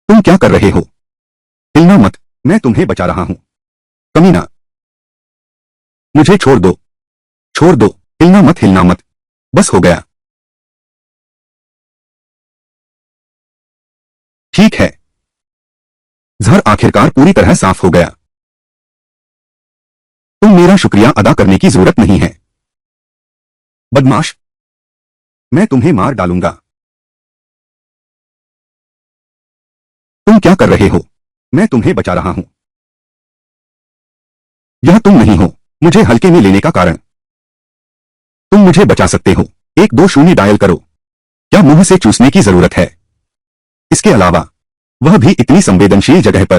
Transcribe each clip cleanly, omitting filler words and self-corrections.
तुम क्या कर रहे हो? हिलना मत, मैं तुम्हें बचा रहा हूं। कमीना, मुझे छोड़ दो। छोड़ दो, हिलना मत, हिलना मत। बस हो गया। ठीक है। जहर आखिरकार पूरी तरह साफ हो गया। तुम मेरा शुक्रिया अदा करने की जरूरत नहीं है। बदमाश, मैं तुम्हें मार डालूंगा। तुम क्या कर रहे हो? मैं तुम्हें बचा रहा हूं। यह तुम नहीं हो मुझे हल्के में लेने का कारण। तुम मुझे बचा सकते हो। 120 डायल करो। क्या मुंह से चूसने की जरूरत है? इसके अलावा वह भी इतनी संवेदनशील जगह पर।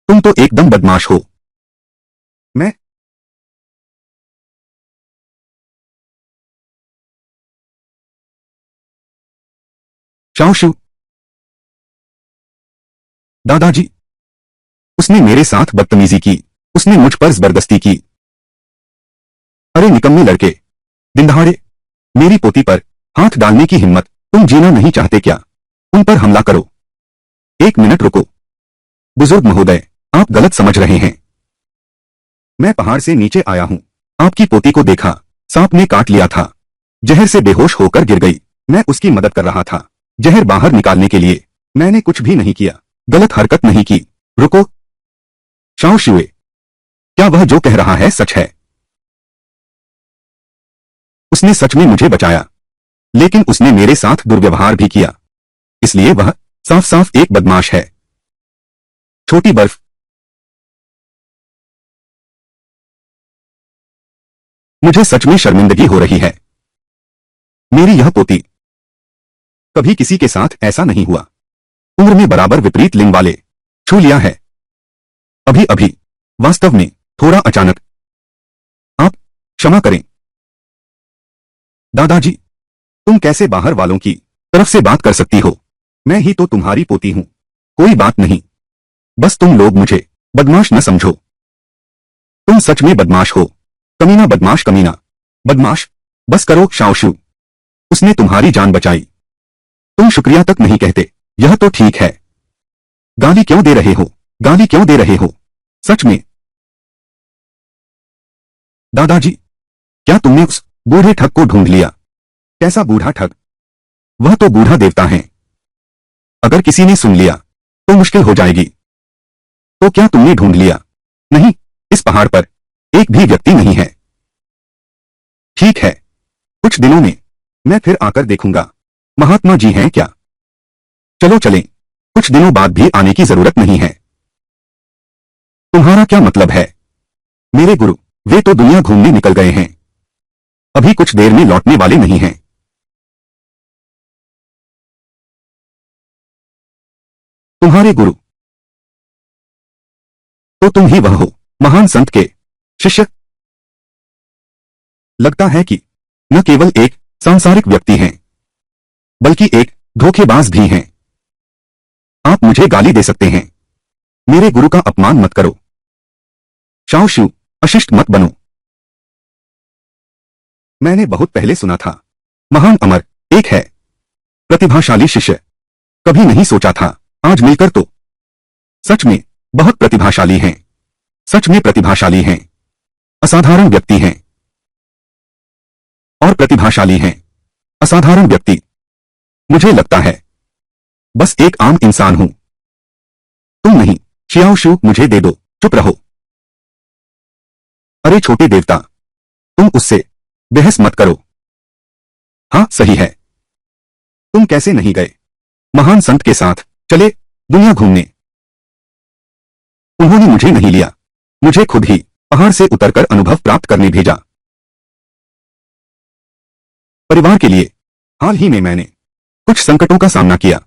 तुम तो एकदम बदमाश हो। मैं शाओशू, दादाजी, उसने मेरे साथ बदतमीजी की। उसने मुझ पर जबरदस्ती की। अरे निकम्मे लड़के, दिन दहाड़े मेरी पोती पर हाथ डालने की हिम्मत। तुम जीना नहीं चाहते क्या? उन पर हमला करो। 1 मिनट रुको। बुजुर्ग महोदय, आप गलत समझ रहे हैं। मैं पहाड़ से नीचे आया हूं। आपकी पोती को देखा, सांप ने काट लिया था। जहर से बेहोश होकर गिर गई। मैं उसकी मदद कर रहा था जहर बाहर निकालने के लिए। मैंने कुछ भी नहीं किया, गलत हरकत नहीं की। रुको शाओ शिवे, क्या वह जो कह रहा है सच है? उसने सच में मुझे बचाया, लेकिन उसने मेरे साथ दुर्व्यवहार भी किया। इसलिए वह साफ साफ एक बदमाश है। छोटी बर्फ, मुझे सच में शर्मिंदगी हो रही है। मेरी यह पोती, कभी किसी के साथ ऐसा नहीं हुआ। उम्र में बराबर विपरीत लिंग वाले छू लिया है अभी अभी। वास्तव में थोड़ा अचानक। आप क्षमा करें दादाजी। तुम कैसे बाहर वालों की तरफ से बात कर सकती हो? मैं ही तो तुम्हारी पोती हूं। कोई बात नहीं, बस तुम लोग मुझे बदमाश न समझो। तुम सच में बदमाश हो। कमीना, बदमाश, कमीना, बदमाश। बस करो शाओशू, उसने तुम्हारी जान बचाई। तुम शुक्रिया तक नहीं कहते। यह तो ठीक है। गाली क्यों दे रहे हो? गाली क्यों दे रहे हो? सच में दादाजी, क्या तुमने उस बूढ़े ठग को ढूंढ लिया? कैसा बूढ़ा ठग? वह तो बूढ़ा देवता है। अगर किसी ने सुन लिया तो मुश्किल हो जाएगी। तो क्या तुमने ढूंढ लिया? नहीं, इस पहाड़ पर एक भी व्यक्ति नहीं है। ठीक है, कुछ दिनों में मैं फिर आकर देखूंगा। महात्मा जी हैं क्या? चलो चलें। कुछ दिनों बाद भी आने की जरूरत नहीं है। तुम्हारा क्या मतलब है? मेरे गुरु, वे तो दुनिया घूमने निकल गए हैं। अभी कुछ देर में लौटने वाले नहीं हैं। तुम्हारे गुरु? तो तुम ही वह हो, महान संत के शिष्य। लगता है कि न केवल एक सांसारिक व्यक्ति हैं, बल्कि एक धोखेबाज भी हैं। आप मुझे गाली दे सकते हैं, मेरे गुरु का अपमान मत करो। शाओशू, अशिष्ट मत बनो। मैंने बहुत पहले सुना था, महान अमर एक है, प्रतिभाशाली शिष्य। कभी नहीं सोचा था आज मिलकर तो। सच में बहुत प्रतिभाशाली हैं। सच में प्रतिभाशाली हैं। असाधारण व्यक्ति हैं। और प्रतिभाशाली हैं। असाधारण व्यक्ति। मुझे लगता है बस एक आम इंसान हूं। तुम नहीं। शियाओशू, मुझे दे दो। चुप रहो। अरे छोटे देवता, तुम उससे बहस मत करो। हाँ सही है। तुम कैसे नहीं गए महान संत के साथ? चले दुनिया घूमने। उन्होंने मुझे नहीं लिया, मुझे खुद ही पहाड़ से उतरकर अनुभव प्राप्त करने भेजा। परिवार के लिए हाल ही में मैंने कुछ संकटों का सामना किया।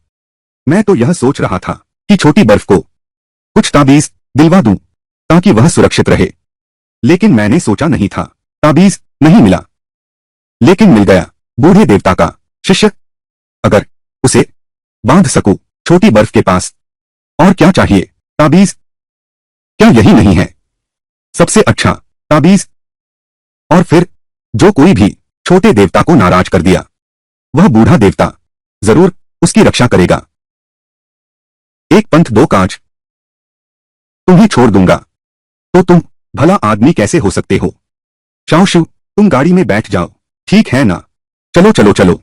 मैं तो यह सोच रहा था कि छोटी बर्फ को कुछ ताबीज दिलवा दूं ताकि वह सुरक्षित रहे। लेकिन मैंने सोचा नहीं था ताबीज नहीं मिला, लेकिन मिल गया बूढ़े देवता का शिष्य। अगर उसे बांध सकूं छोटी बर्फ के पास, और क्या चाहिए? ताबीज। क्या यही नहीं है सबसे अच्छा ताबीज? और फिर जो कोई भी छोटे देवता को नाराज कर दिया, वह बूढ़ा देवता जरूर उसकी रक्षा करेगा। एक पंथ दो काज, तुम्हें छोड़ दूंगा तो तुम भला आदमी कैसे हो सकते हो? शाओशु, तुम गाड़ी में बैठ जाओ, ठीक है ना? चलो चलो चलो,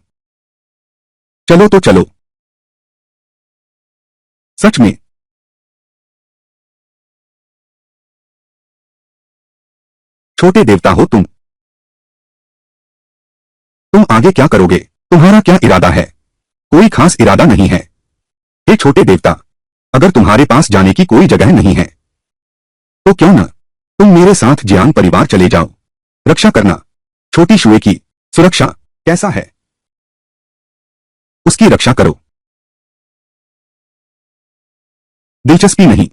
चलो तो चलो। सच में? छोटे देवता हो तुम आगे क्या करोगे? तुम्हारा क्या इरादा है? कोई खास इरादा नहीं है। हे छोटे देवता, अगर तुम्हारे पास जाने की कोई जगह नहीं है तो क्यों न तुम मेरे साथ जियांग परिवार चले जाओ। रक्षा करना। छोटी शुए की सुरक्षा कैसा है? उसकी रक्षा करो। दिलचस्पी नहीं।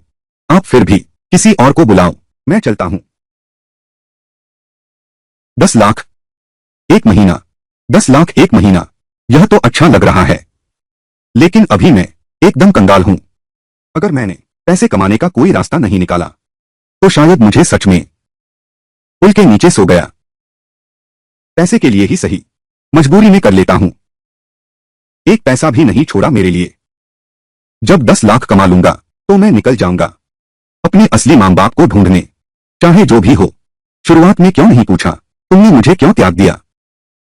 आप फिर भी किसी और को बुलाओ, मैं चलता हूं। 10 लाख 1 महीना, 10 लाख 1 महीना, यह तो अच्छा लग रहा है, लेकिन अभी मैं एकदम कंगाल हूं। अगर मैंने पैसे कमाने का कोई रास्ता नहीं निकाला तो शायद मुझे सच में पुल के नीचे सो गया। पैसे के लिए ही सही, मजबूरी में कर लेता हूं। एक पैसा भी नहीं छोड़ा मेरे लिए। जब 10 लाख कमा लूंगा तो मैं निकल जाऊंगा अपने असली मां बाप को ढूंढने, चाहे जो भी हो। शुरुआत में क्यों नहीं पूछा? तुमने मुझे क्यों त्याग दिया?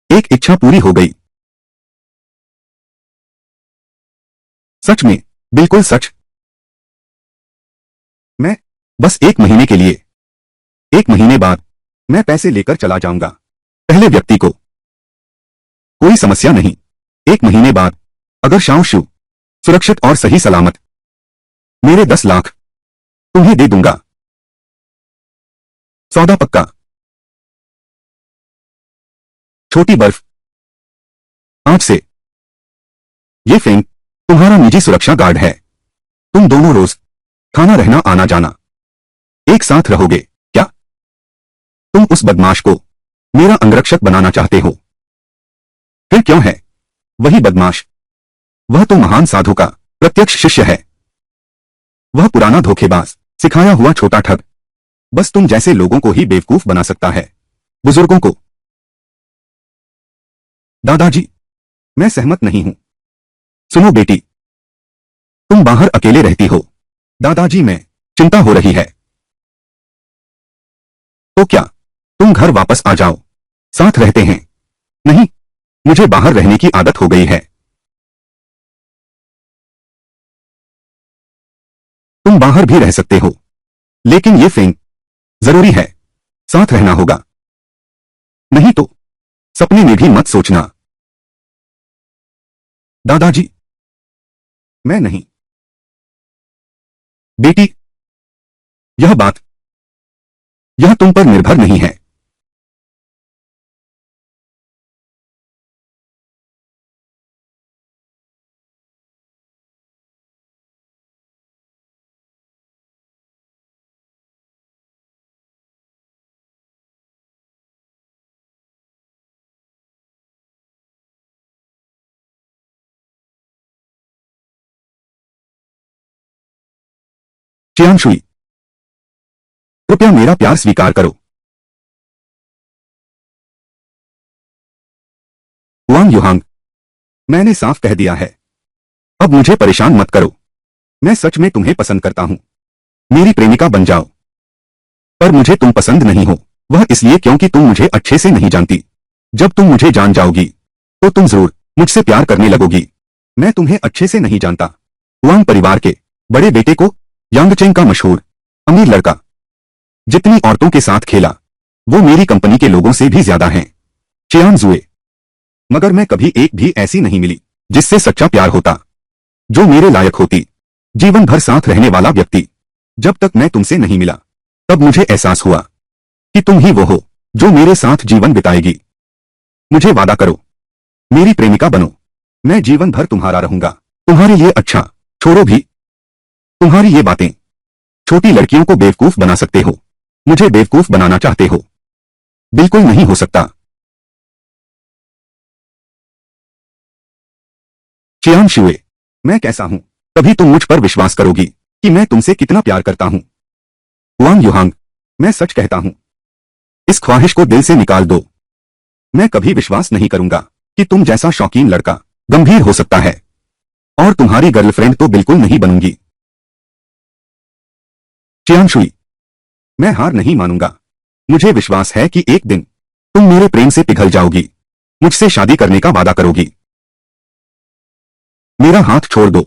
एक इच्छा पूरी हो गई। सच में, बिल्कुल सच। मैं बस 1 महीने के लिए, 1 महीने बाद मैं पैसे लेकर चला जाऊंगा। पहले व्यक्ति को कोई समस्या नहीं। 1 महीने बाद अगर शाओशु सुरक्षित और सही सलामत, मेरे 10 लाख तुम्हें दे दूंगा। सौदा पक्का। छोटी बर्फ, आज से ये फेंग तुम्हारा निजी सुरक्षा गार्ड है। तुम दोनों रोज खाना रहना आना जाना एक साथ रहोगे क्या? तुम उस बदमाश को मेरा अंगरक्षक बनाना चाहते हो? फिर क्यों है वही बदमाश? वह तो महान साधु का प्रत्यक्ष शिष्य है। वह पुराना धोखेबाज, सिखाया हुआ छोटा ठग, बस तुम जैसे लोगों को ही बेवकूफ बना सकता है, बुजुर्गों को। दादाजी, मैं सहमत नहीं हूं। सुनो बेटी, तुम बाहर अकेले रहती हो। दादाजी, मैं चिंता हो रही है। तो क्या तुम घर वापस आ जाओ, साथ रहते हैं? नहीं, मुझे बाहर रहने की आदत हो गई है। तुम बाहर भी रह सकते हो, लेकिन ये फेंग जरूरी है, साथ रहना होगा। नहीं तो सपने में भी मत सोचना। दादाजी, मैं नहीं। बेटी, यह तुम पर निर्भर नहीं है। चियांशुई, कृपया मेरा प्यार स्वीकार करो। हुआंग युहांग, मैंने साफ कह दिया है, अब मुझे परेशान मत करो। मैं सच में तुम्हें पसंद करता हूं, मेरी प्रेमिका बन जाओ। पर मुझे तुम पसंद नहीं हो, वह इसलिए क्योंकि तुम मुझे अच्छे से नहीं जानती। जब तुम मुझे जान जाओगी तो तुम जरूर मुझसे प्यार करने लगोगी। मैं तुम्हें अच्छे से नहीं जानता। हुआंग परिवार के बड़े बेटे को, यांगचेंग का मशहूर अमीर लड़का, जितनी औरतों के साथ खेला वो मेरी कंपनी के लोगों से भी ज्यादा हैं। चियान जुए, मगर मैं कभी एक भी ऐसी नहीं मिली जिससे सच्चा प्यार होता, जो मेरे लायक होती, जीवन भर साथ रहने वाला व्यक्ति। जब तक मैं तुमसे नहीं मिला तब मुझे एहसास हुआ कि तुम ही वो हो जो मेरे साथ जीवन बिताएगी। मुझे वादा करो, मेरी प्रेमिका बनो। मैं जीवन भर तुम्हारा रहूंगा, तुम्हारे लिए अच्छा। छोड़ो भी, तुम्हारी ये बातें छोटी लड़कियों को बेवकूफ बना सकते हो। मुझे बेवकूफ बनाना चाहते हो? बिल्कुल नहीं हो सकता। चियान शुए, मैं कैसा हूं, तभी तुम मुझ पर विश्वास करोगी कि मैं तुमसे कितना प्यार करता हूं। हुआंग युहांग, मैं सच कहता हूं, इस ख्वाहिश को दिल से निकाल दो। मैं कभी विश्वास नहीं करूंगा कि तुम जैसा शौकीन लड़का गंभीर हो सकता है, और तुम्हारी गर्लफ्रेंड तो बिल्कुल नहीं बनूंगी। चियांशुई, मैं हार नहीं मानूंगा। मुझे विश्वास है कि एक दिन तुम मेरे प्रेम से पिघल जाओगी, मुझसे शादी करने का वादा करोगी। मेरा हाथ छोड़ दो।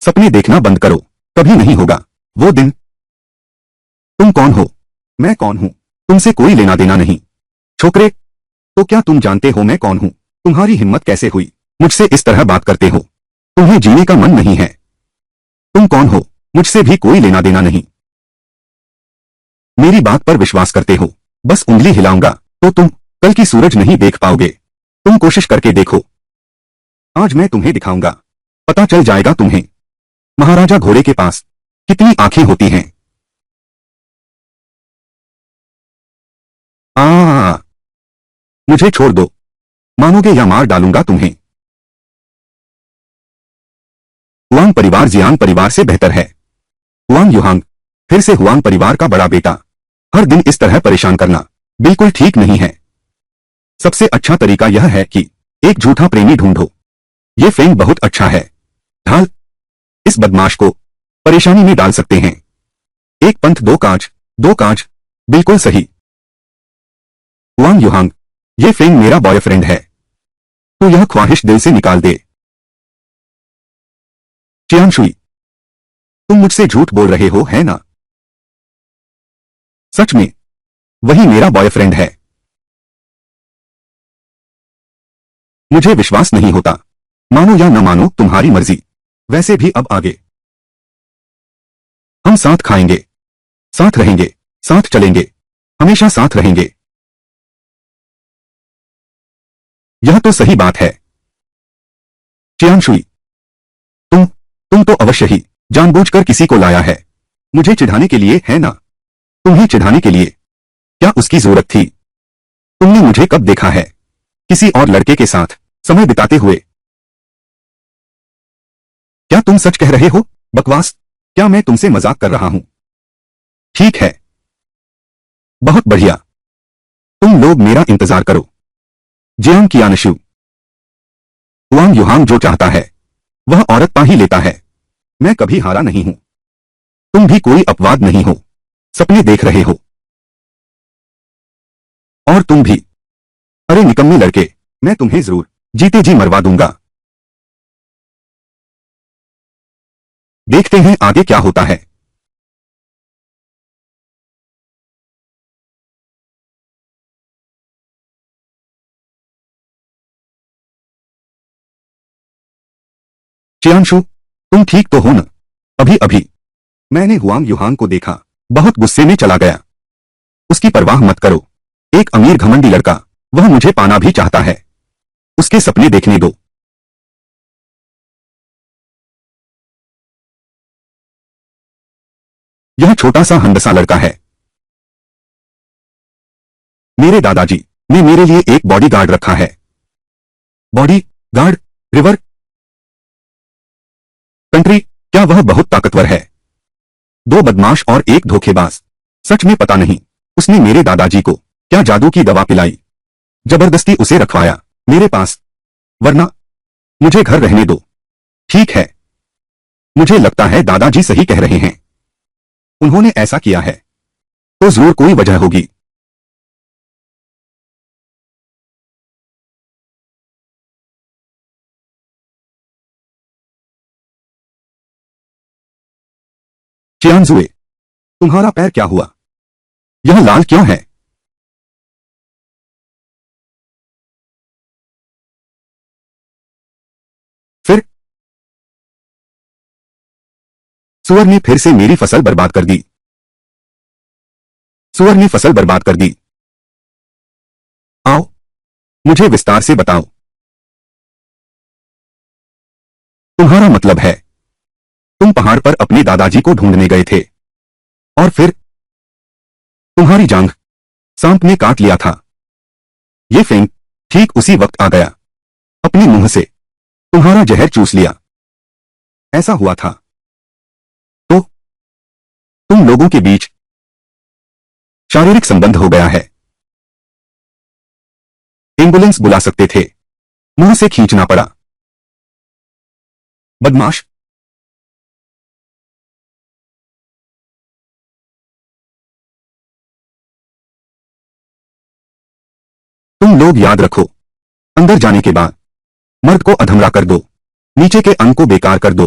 सपने देखना बंद करो, कभी नहीं होगा वो दिन। तुम कौन हो? मैं कौन हूं? तुमसे कोई लेना देना नहीं। छोकरे, तो क्या तुम जानते हो मैं कौन हूं? तुम्हारी हिम्मत कैसे हुई मुझसे इस तरह बात करते हो? तुम्हें जीने का मन नहीं है? तुम कौन हो? मुझसे भी कोई लेना देना नहीं। मेरी बात पर विश्वास करते हो? बस उंगली हिलाऊंगा तो तुम कल की सूरज नहीं देख पाओगे। तुम कोशिश करके देखो, आज मैं तुम्हें दिखाऊंगा, पता चल जाएगा तुम्हें महाराजा घोड़े के पास कितनी आंखें होती हैं। आ, मुझे छोड़ दो, मानोगे या मार डालूंगा तुम्हें। हुआंग परिवार जियांग परिवार से बेहतर है। हुआंग युहांग, फिर से हुआंग परिवार का बड़ा बेटा। हर दिन इस तरह परेशान करना बिल्कुल ठीक नहीं है। सबसे अच्छा तरीका यह है कि एक झूठा प्रेमी ढूंढो। ये फेंग बहुत अच्छा है। ढाल इस बदमाश को परेशानी में डाल सकते हैं। एक पंथ दो काज, दो काज, बिल्कुल सही। हुआंग युहांग, ये फेंग मेरा बॉयफ्रेंड है, तो यह ख्वाहिश दिल से निकाल दे। चियांशुई, तुम मुझसे झूठ बोल रहे हो है ना? सच में वही मेरा बॉयफ्रेंड है। मुझे विश्वास नहीं होता। मानो या न मानो तुम्हारी मर्जी। वैसे भी अब आगे हम साथ खाएंगे, साथ रहेंगे, साथ चलेंगे, हमेशा साथ रहेंगे। यह तो सही बात है। चियांशुई, तुम तो अवश्य ही जानबूझकर किसी को लाया है। मुझे चिढ़ाने के लिए है ना? तुम्हें चिढ़ाने के लिए? क्या उसकी जरूरत थी? तुमने मुझे कब देखा है किसी और लड़के के साथ समय बिताते हुए? क्या तुम सच कह रहे हो? बकवास। क्या मैं तुमसे मजाक कर रहा हूं? ठीक है, बहुत बढ़िया। तुम लोग मेरा इंतजार करो। जियांग कियानशु, हुआंग युहांग जो चाहता है वह औरत पा ही लेता है। मैं कभी हारा नहीं हूं। तुम भी कोई अपवाद नहीं हो। सपने देख रहे हो। और तुम भी। अरे निकम्मे लड़के, मैं तुम्हें जरूर जीते जी मरवा दूंगा। देखते हैं आगे क्या होता है। चियांशु, तुम ठीक तो हो न? अभी अभी मैंने हुआंग युहांग को देखा, बहुत गुस्से में चला गया। उसकी परवाह मत करो। एक अमीर घमंडी लड़का, वह मुझे पाना भी चाहता है। उसके सपने देखने दो। यह छोटा सा हंदसा लड़का है। मेरे दादाजी ने मेरे लिए एक बॉडी गार्ड रखा है। Body guard? River country? क्या वह बहुत ताकतवर है? दो बदमाश और एक धोखेबाज। सच में पता नहीं उसने मेरे दादाजी को क्या जादू की दवा पिलाई, जबरदस्ती उसे रखवाया मेरे पास। वरना मुझे घर रहने दो। ठीक है, मुझे लगता है दादाजी सही कह रहे हैं। उन्होंने ऐसा किया है तो जरूर कोई वजह होगी। चियांजुए, तुम्हारा पैर क्या हुआ? यह लाल क्यों है? फिर सुअर ने फिर से मेरी फसल बर्बाद कर दी। सुअर ने फसल बर्बाद कर दी। आओ, मुझे विस्तार से बताओ। तुम्हारा मतलब है तुम पहाड़ पर अपने दादाजी को ढूंढने गए थे और फिर तुम्हारी जांघ सांप ने काट लिया था। ये फेंग ठीक उसी वक्त आ गया, अपने मुंह से तुम्हारा जहर चूस लिया। ऐसा हुआ था तो तुम लोगों के बीच शारीरिक संबंध हो गया है। एम्बुलेंस बुला सकते थे, मुंह से खींचना पड़ा। बदमाश, लोग याद रखो, अंदर जाने के बाद मर्द को अधमरा कर दो, नीचे के अंग को बेकार कर दो,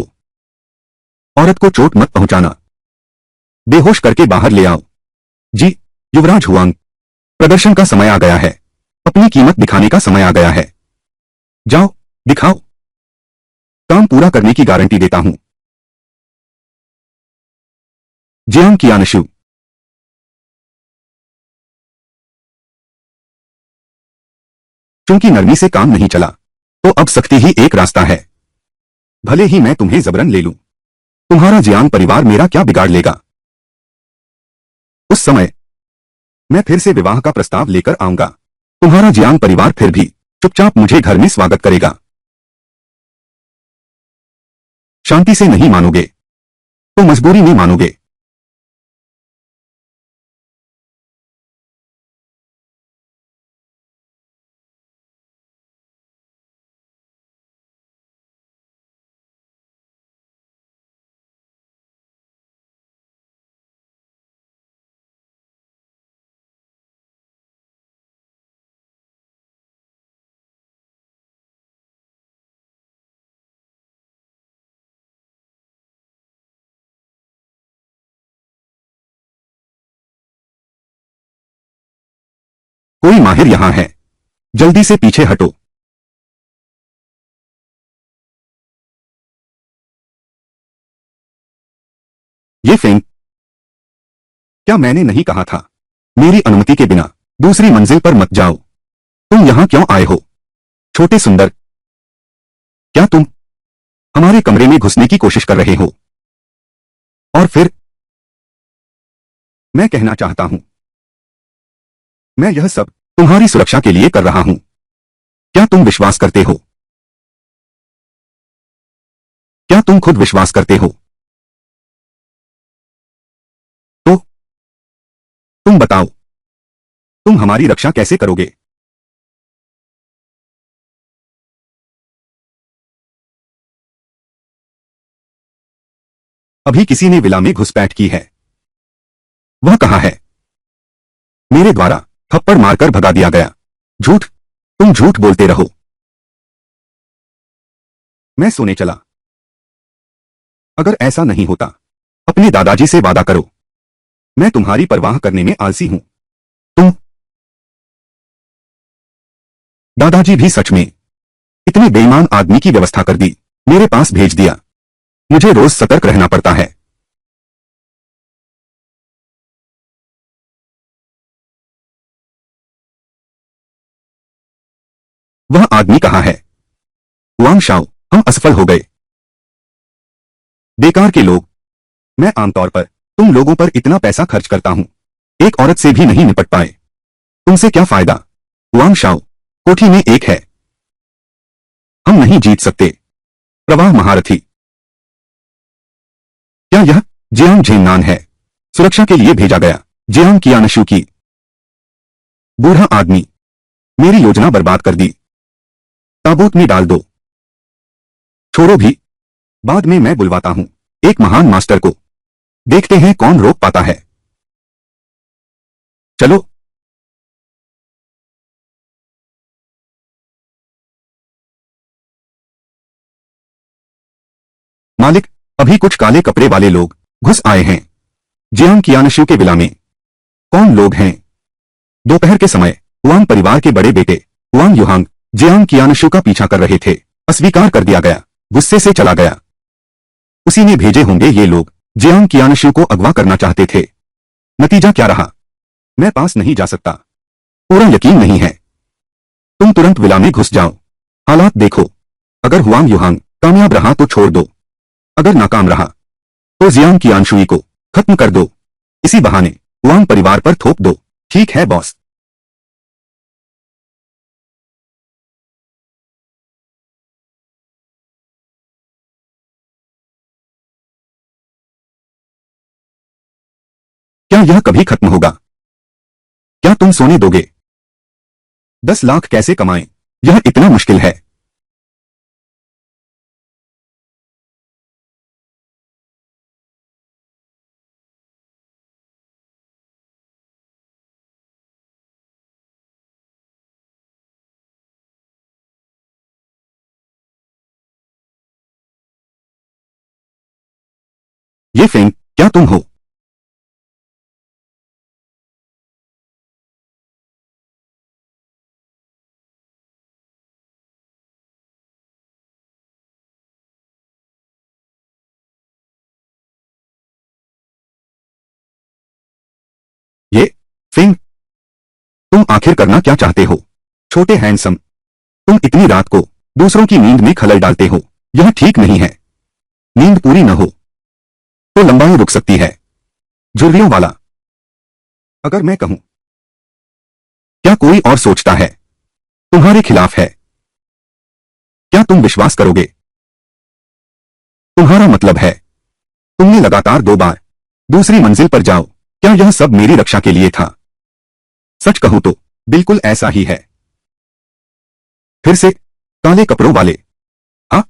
औरत को चोट मत पहुंचाना, बेहोश करके बाहर ले आओ। जी, युवराज हुआंग, प्रदर्शन का समय आ गया है, अपनी कीमत दिखाने का समय आ गया है। जाओ, दिखाओ, काम पूरा करने की गारंटी देता हूं। जियांग कियानशु। चूंकि नरमी से काम नहीं चला, तो अब सख्ती ही एक रास्ता है। भले ही मैं तुम्हें जबरन ले लूं, तुम्हारा जियांग परिवार मेरा क्या बिगाड़ लेगा। उस समय मैं फिर से विवाह का प्रस्ताव लेकर आऊंगा। तुम्हारा जियांग परिवार फिर भी चुपचाप मुझे घर में स्वागत करेगा। शांति से नहीं मानोगे तो मजबूरी में मानोगे। कोई माहिर यहां है, जल्दी से पीछे हटो। ये फेंग, क्या मैंने नहीं कहा था मेरी अनुमति के बिना दूसरी मंजिल पर मत जाओ। तुम यहां क्यों आए हो, छोटे सुंदर? क्या तुम हमारे कमरे में घुसने की कोशिश कर रहे हो? और फिर मैं कहना चाहता हूं, मैं यह सब तुम्हारी सुरक्षा के लिए कर रहा हूं। क्या तुम विश्वास करते हो? क्या तुम खुद विश्वास करते हो? तो तुम बताओ, तुम हमारी रक्षा कैसे करोगे? अभी किसी ने विला में घुसपैठ की है। वह कहां है? मेरे द्वारा थप्पड़ मारकर भगा दिया गया। झूठ, तुम झूठ बोलते रहो। मैं सोने चला। अगर ऐसा नहीं होता, अपने दादाजी से वादा करो। मैं तुम्हारी परवाह करने में आलसी हूं। तुम दादाजी भी सच में इतने बेईमान आदमी की व्यवस्था कर दी, मेरे पास भेज दिया। मुझे रोज सतर्क रहना पड़ता है। वह आदमी कहां है? वांग शाओ, हम असफल हो गए। बेकार के लोग। मैं आमतौर पर तुम लोगों पर इतना पैसा खर्च करता हूं, एक औरत से भी नहीं निपट पाए। तुमसे क्या फायदा? वांग शाओ, कोठी में एक है। हम नहीं जीत सकते। प्रवाह महारथी। क्या यह जियांग झेन्नान है? सुरक्षा के लिए भेजा गया। जियांग कियानशु की। बूढ़ा आदमी, मेरी योजना बर्बाद कर दी। ताबूत में डाल दो। छोड़ो भी, बाद में मैं बुलवाता हूं एक महान मास्टर को। देखते हैं कौन रोक पाता है। चलो। मालिक, अभी कुछ काले कपड़े वाले लोग घुस आए हैं जियांग कियानशु के विला में। कौन लोग हैं? दोपहर के समय हुआंग परिवार के बड़े बेटे हुआंग युहांग जियांग कियानशु का पीछा कर रहे थे। अस्वीकार कर दिया गया, गुस्से से चला गया। उसी ने भेजे होंगे ये लोग जियांग कियानशु को अगवा करना चाहते थे। नतीजा क्या रहा? मैं पास नहीं जा सकता। पूरा यकीन नहीं है। तुम तुरंत विला में घुस जाओ। हालात देखो। अगर हुआंग युहांग कामयाब रहा तो छोड़ दो, अगर नाकाम रहा तो जियांग कियानशुई को खत्म कर दो। इसी बहाने हुआंग परिवार पर थोप दो। ठीक है बॉस। क्या यह कभी खत्म होगा? क्या तुम सोने दोगे? 10 लाख कैसे कमाएं? यह इतना मुश्किल है। ये फेंग, क्या तुम हो? ये फेंग, तुम आखिर करना क्या चाहते हो? छोटे हैंडसम, तुम इतनी रात को दूसरों की नींद में खलल डालते हो। यह ठीक नहीं है। नींद पूरी न हो तो लंबाई रुक सकती है। झुर्रियों वाला, अगर मैं कहूं, क्या कोई और सोचता है तुम्हारे खिलाफ है? क्या तुम विश्वास करोगे? तुम्हारा मतलब है तुमने लगातार 2 बार दूसरी मंजिल पर जाओ। क्या यह सब मेरी रक्षा के लिए था? सच कहूं तो बिल्कुल ऐसा ही है। फिर से काले कपड़ों वाले? हाँ,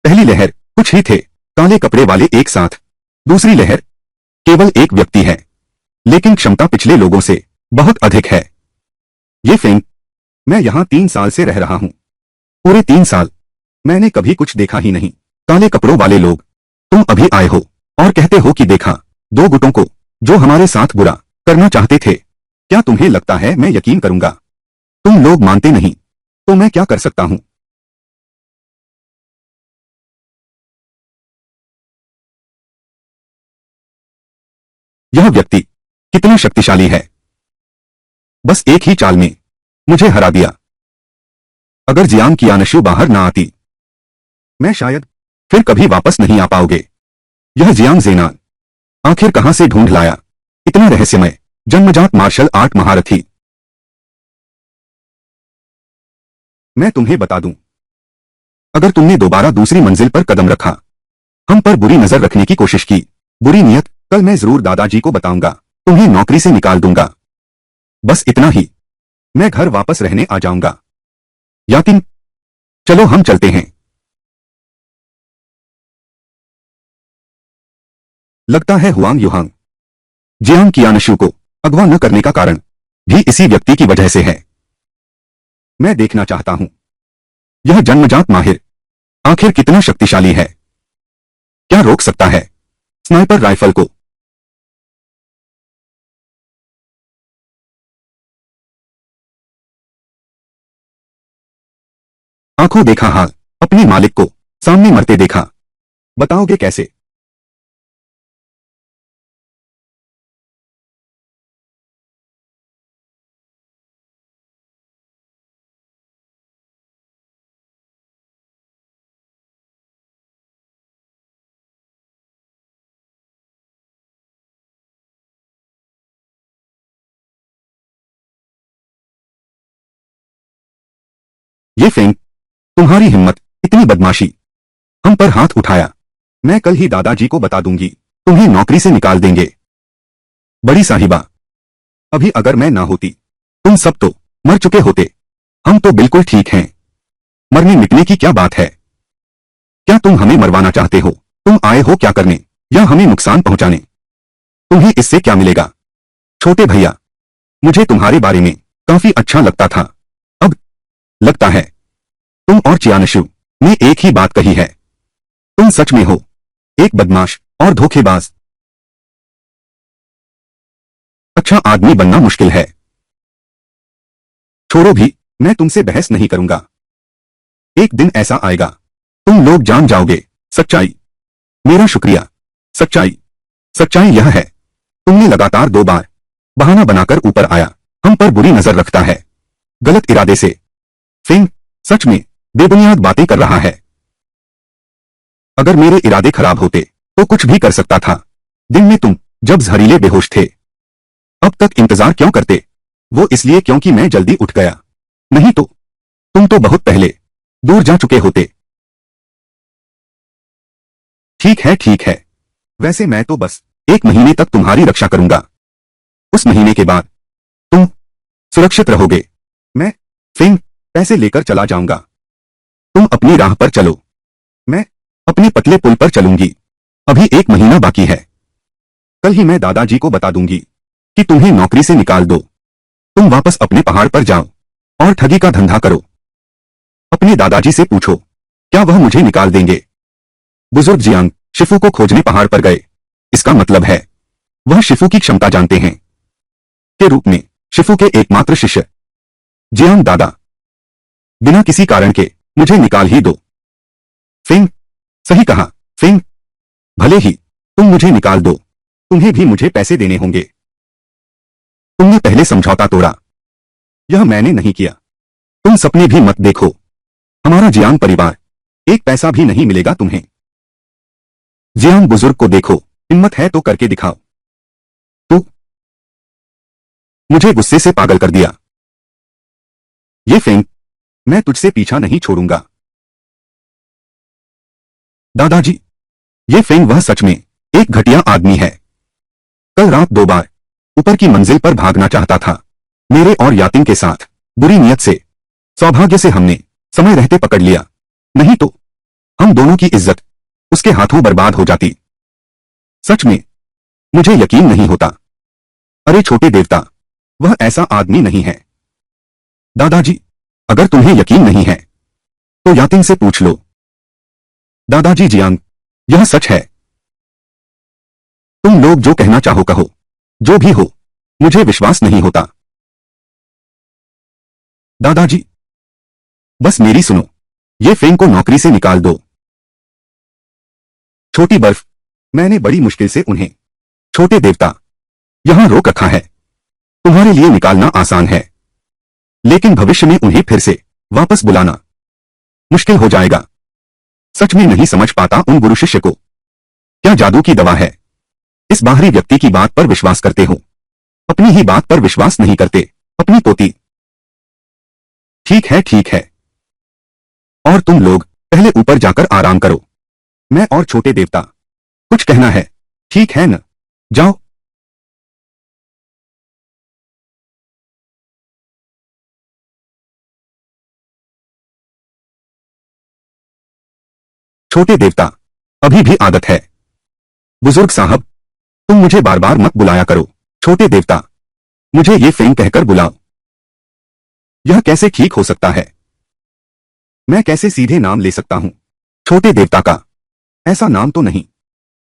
पहली लहर कुछ ही थे काले कपड़े वाले एक साथ। दूसरी लहर केवल एक व्यक्ति है, लेकिन क्षमता पिछले लोगों से बहुत अधिक है। ये फेंग, मैं यहां 3 साल से रह रहा हूं। पूरे 3 साल मैंने कभी कुछ देखा ही नहीं। काले कपड़ों वाले लोग, तुम अभी आए हो और कहते हो कि देखा 2 गुटों को जो हमारे साथ बुरा करना चाहते थे। क्या तुम्हें लगता है मैं यकीन करूंगा? तुम लोग मानते नहीं तो मैं क्या कर सकता हूं? यह व्यक्ति कितना शक्तिशाली है! बस एक ही चाल में मुझे हरा दिया। अगर जियांग कियानशु बाहर ना आती, मैं शायद फिर कभी वापस नहीं आ पाओगे। यह जियांग ज़ेनान आखिर कहां से ढूंढ लाया इतना रहस्यमय जन्मजात मार्शल आर्ट महारथी? मैं तुम्हें बता दूं, अगर तुमने दोबारा दूसरी मंजिल पर कदम रखा, हम पर बुरी नजर रखने की कोशिश की, बुरी नियत, कल मैं जरूर दादाजी को बताऊंगा, तुम्हें नौकरी से निकाल दूंगा। बस इतना ही, मैं घर वापस रहने आ जाऊंगा। यातिन, चलो हम चलते हैं। लगता है हुआंग युहांग जियांग कियानशु को अगवा न करने का कारण भी इसी व्यक्ति की वजह से है। मैं देखना चाहता हूं, यह जन्मजात माहिर आखिर कितना शक्तिशाली है। क्या रोक सकता है स्नाइपर राइफल को? आंखों देखा हाल, अपने मालिक को सामने मरते देखा, बताओगे कैसे? ये फेंग, तुम्हारी हिम्मत, इतनी बदमाशी, हम पर हाथ उठाया। मैं कल ही दादाजी को बता दूंगी, तुम्हें नौकरी से निकाल देंगे। बड़ी साहिबा, अभी अगर मैं ना होती, तुम सब तो मर चुके होते। हम तो बिल्कुल ठीक हैं। मरने मिटने की क्या बात है? क्या तुम हमें मरवाना चाहते हो? तुम आए हो क्या करने, या हमें नुकसान पहुंचाने? तुम्हें इससे क्या मिलेगा? छोटे भैया, मुझे तुम्हारे बारे में काफी अच्छा लगता था। अब लगता है तुम और चियानशु ने एक ही बात कही है। तुम सच में हो एक बदमाश और धोखेबाज। अच्छा आदमी बनना मुश्किल है। छोड़ो भी, मैं तुमसे बहस नहीं करूंगा। एक दिन ऐसा आएगा, तुम लोग जान जाओगे सच्चाई। मेरा शुक्रिया। सच्चाई, सच्चाई यह है, तुमने लगातार 2 बार बहाना बनाकर ऊपर आया, हम पर बुरी नजर रखता है, गलत इरादे से। फिंग, सच में बेबुनियाद बातें कर रहा है। अगर मेरे इरादे खराब होते तो कुछ भी कर सकता था। दिन में तुम जब जहरीले बेहोश थे, अब तक इंतजार क्यों करते? वो इसलिए क्योंकि मैं जल्दी उठ गया, नहीं तो तुम तो बहुत पहले दूर जा चुके होते। ठीक है ठीक है, वैसे मैं तो बस 1 महीने तक तुम्हारी रक्षा करूंगा। उस महीने के बाद तुम सुरक्षित रहोगे। मैं फिंग पैसे लेकर चला जाऊंगा। तुम अपनी राह पर चलो, मैं अपने पतले पुल पर चलूंगी। अभी 1 महीना बाकी है। कल ही मैं दादाजी को बता दूंगी कि तुम्हें नौकरी से निकाल दो। तुम वापस अपने पहाड़ पर जाओ और ठगी का धंधा करो। अपने दादाजी से पूछो, क्या वह मुझे निकाल देंगे? बुजुर्ग जियांग शिफू को खोजने पहाड़ पर गए। इसका मतलब है वह शिफू की क्षमता जानते हैं। के रूप में शिफू के एकमात्र शिष्य जियांग दादा, बिना किसी कारण के मुझे निकाल ही दो। फेंग, सही कहा फेंग, भले ही तुम मुझे निकाल दो, तुम्हें भी मुझे पैसे देने होंगे। तुमने पहले समझौता तोड़ा, यह मैंने नहीं किया। तुम सपने भी मत देखो, हमारा जियांग परिवार, एक पैसा भी नहीं मिलेगा तुम्हें। जियांग बुजुर्ग को देखो, हिम्मत है तो करके दिखाओ। तू मुझे गुस्से से पागल कर दिया। ये फेंग, मैं तुझसे पीछा नहीं छोड़ूंगा। दादाजी, ये फेंग वह सच में एक घटिया आदमी है। कल रात 2 बार ऊपर की मंजिल पर भागना चाहता था, मेरे और यातिंग के साथ बुरी नियत से। सौभाग्य से हमने समय रहते पकड़ लिया, नहीं तो हम दोनों की इज्जत उसके हाथों बर्बाद हो जाती। सच में मुझे यकीन नहीं होता। अरे छोटे देवता, वह ऐसा आदमी नहीं है। दादाजी, अगर तुम्हें यकीन नहीं है तो यातिंग से पूछ लो। दादाजी जियांग, यह सच है। तुम लोग जो कहना चाहो कहो, जो भी हो, मुझे विश्वास नहीं होता। दादाजी, बस मेरी सुनो, ये फेंग को नौकरी से निकाल दो। छोटी बर्फ, मैंने बड़ी मुश्किल से उन्हें, छोटे देवता, यहां रोक रखा है। तुम्हारे लिए निकालना आसान है, लेकिन भविष्य में उन्हें फिर से वापस बुलाना मुश्किल हो जाएगा। सच में नहीं समझ पाता उन गुरु शिष्य को क्या जादू की दवा है। इस बाहरी व्यक्ति की बात पर विश्वास करते हो, अपनी ही बात पर विश्वास नहीं करते। अपनी पोती। ठीक है ठीक है, और तुम लोग पहले ऊपर जाकर आराम करो। मैं और छोटे देवता, कुछ कहना है, ठीक है न? जाओ। छोटे देवता, अभी भी आदत है। बुजुर्ग साहब, तुम मुझे बार बार मत बुलाया करो। छोटे देवता, मुझे ये फेंग कहकर बुलाओ। यह कैसे ठीक हो सकता है? मैं कैसे सीधे नाम ले सकता हूं छोटे देवता का? ऐसा नाम तो नहीं,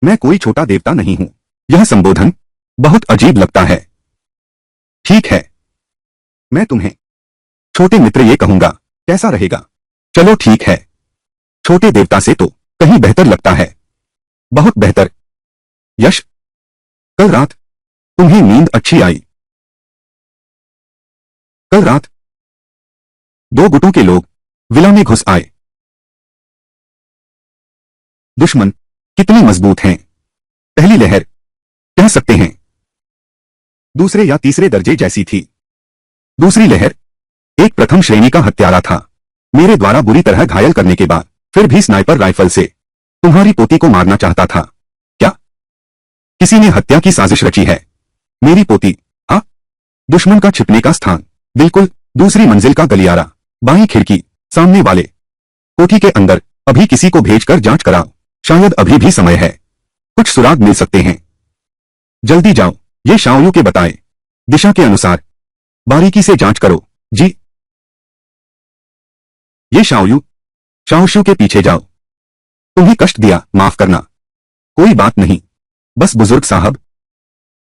मैं कोई छोटा देवता नहीं हूं। यह संबोधन बहुत अजीब लगता है। ठीक है, मैं तुम्हें छोटे मित्र ये कहूंगा, कैसा रहेगा? चलो ठीक है, छोटे देवता से तो कहीं बेहतर लगता है, बहुत बेहतर। यश, कल रात तुम्हें नींद अच्छी आई? कल रात 2 गुटों के लोग विला में घुस आए। दुश्मन कितने मजबूत हैं। पहली लहर कह सकते हैं दूसरे या तीसरे दर्जे जैसी थी। दूसरी लहर एक प्रथम श्रेणी का हत्यारा था। मेरे द्वारा बुरी तरह घायल करने के बाद फिर भी स्नाइपर राइफल से तुम्हारी पोती को मारना चाहता था। क्या किसी ने हत्या की साजिश रची है? मेरी पोती? हाँ, दुश्मन का छिपने का स्थान बिल्कुल दूसरी मंजिल का गलियारा, बाईं खिड़की, सामने वाले कोठी के अंदर। अभी किसी को भेजकर जांच कराओ, शायद अभी भी समय है, कुछ सुराग मिल सकते हैं। जल्दी जाओ, ये शाओयू के बताए दिशा के अनुसार बारीकी से जांच करो। जी। ये शाओयू, शाओशू के पीछे जाओ। तुम्हें कष्ट दिया, माफ करना। कोई बात नहीं, बस बुजुर्ग साहब,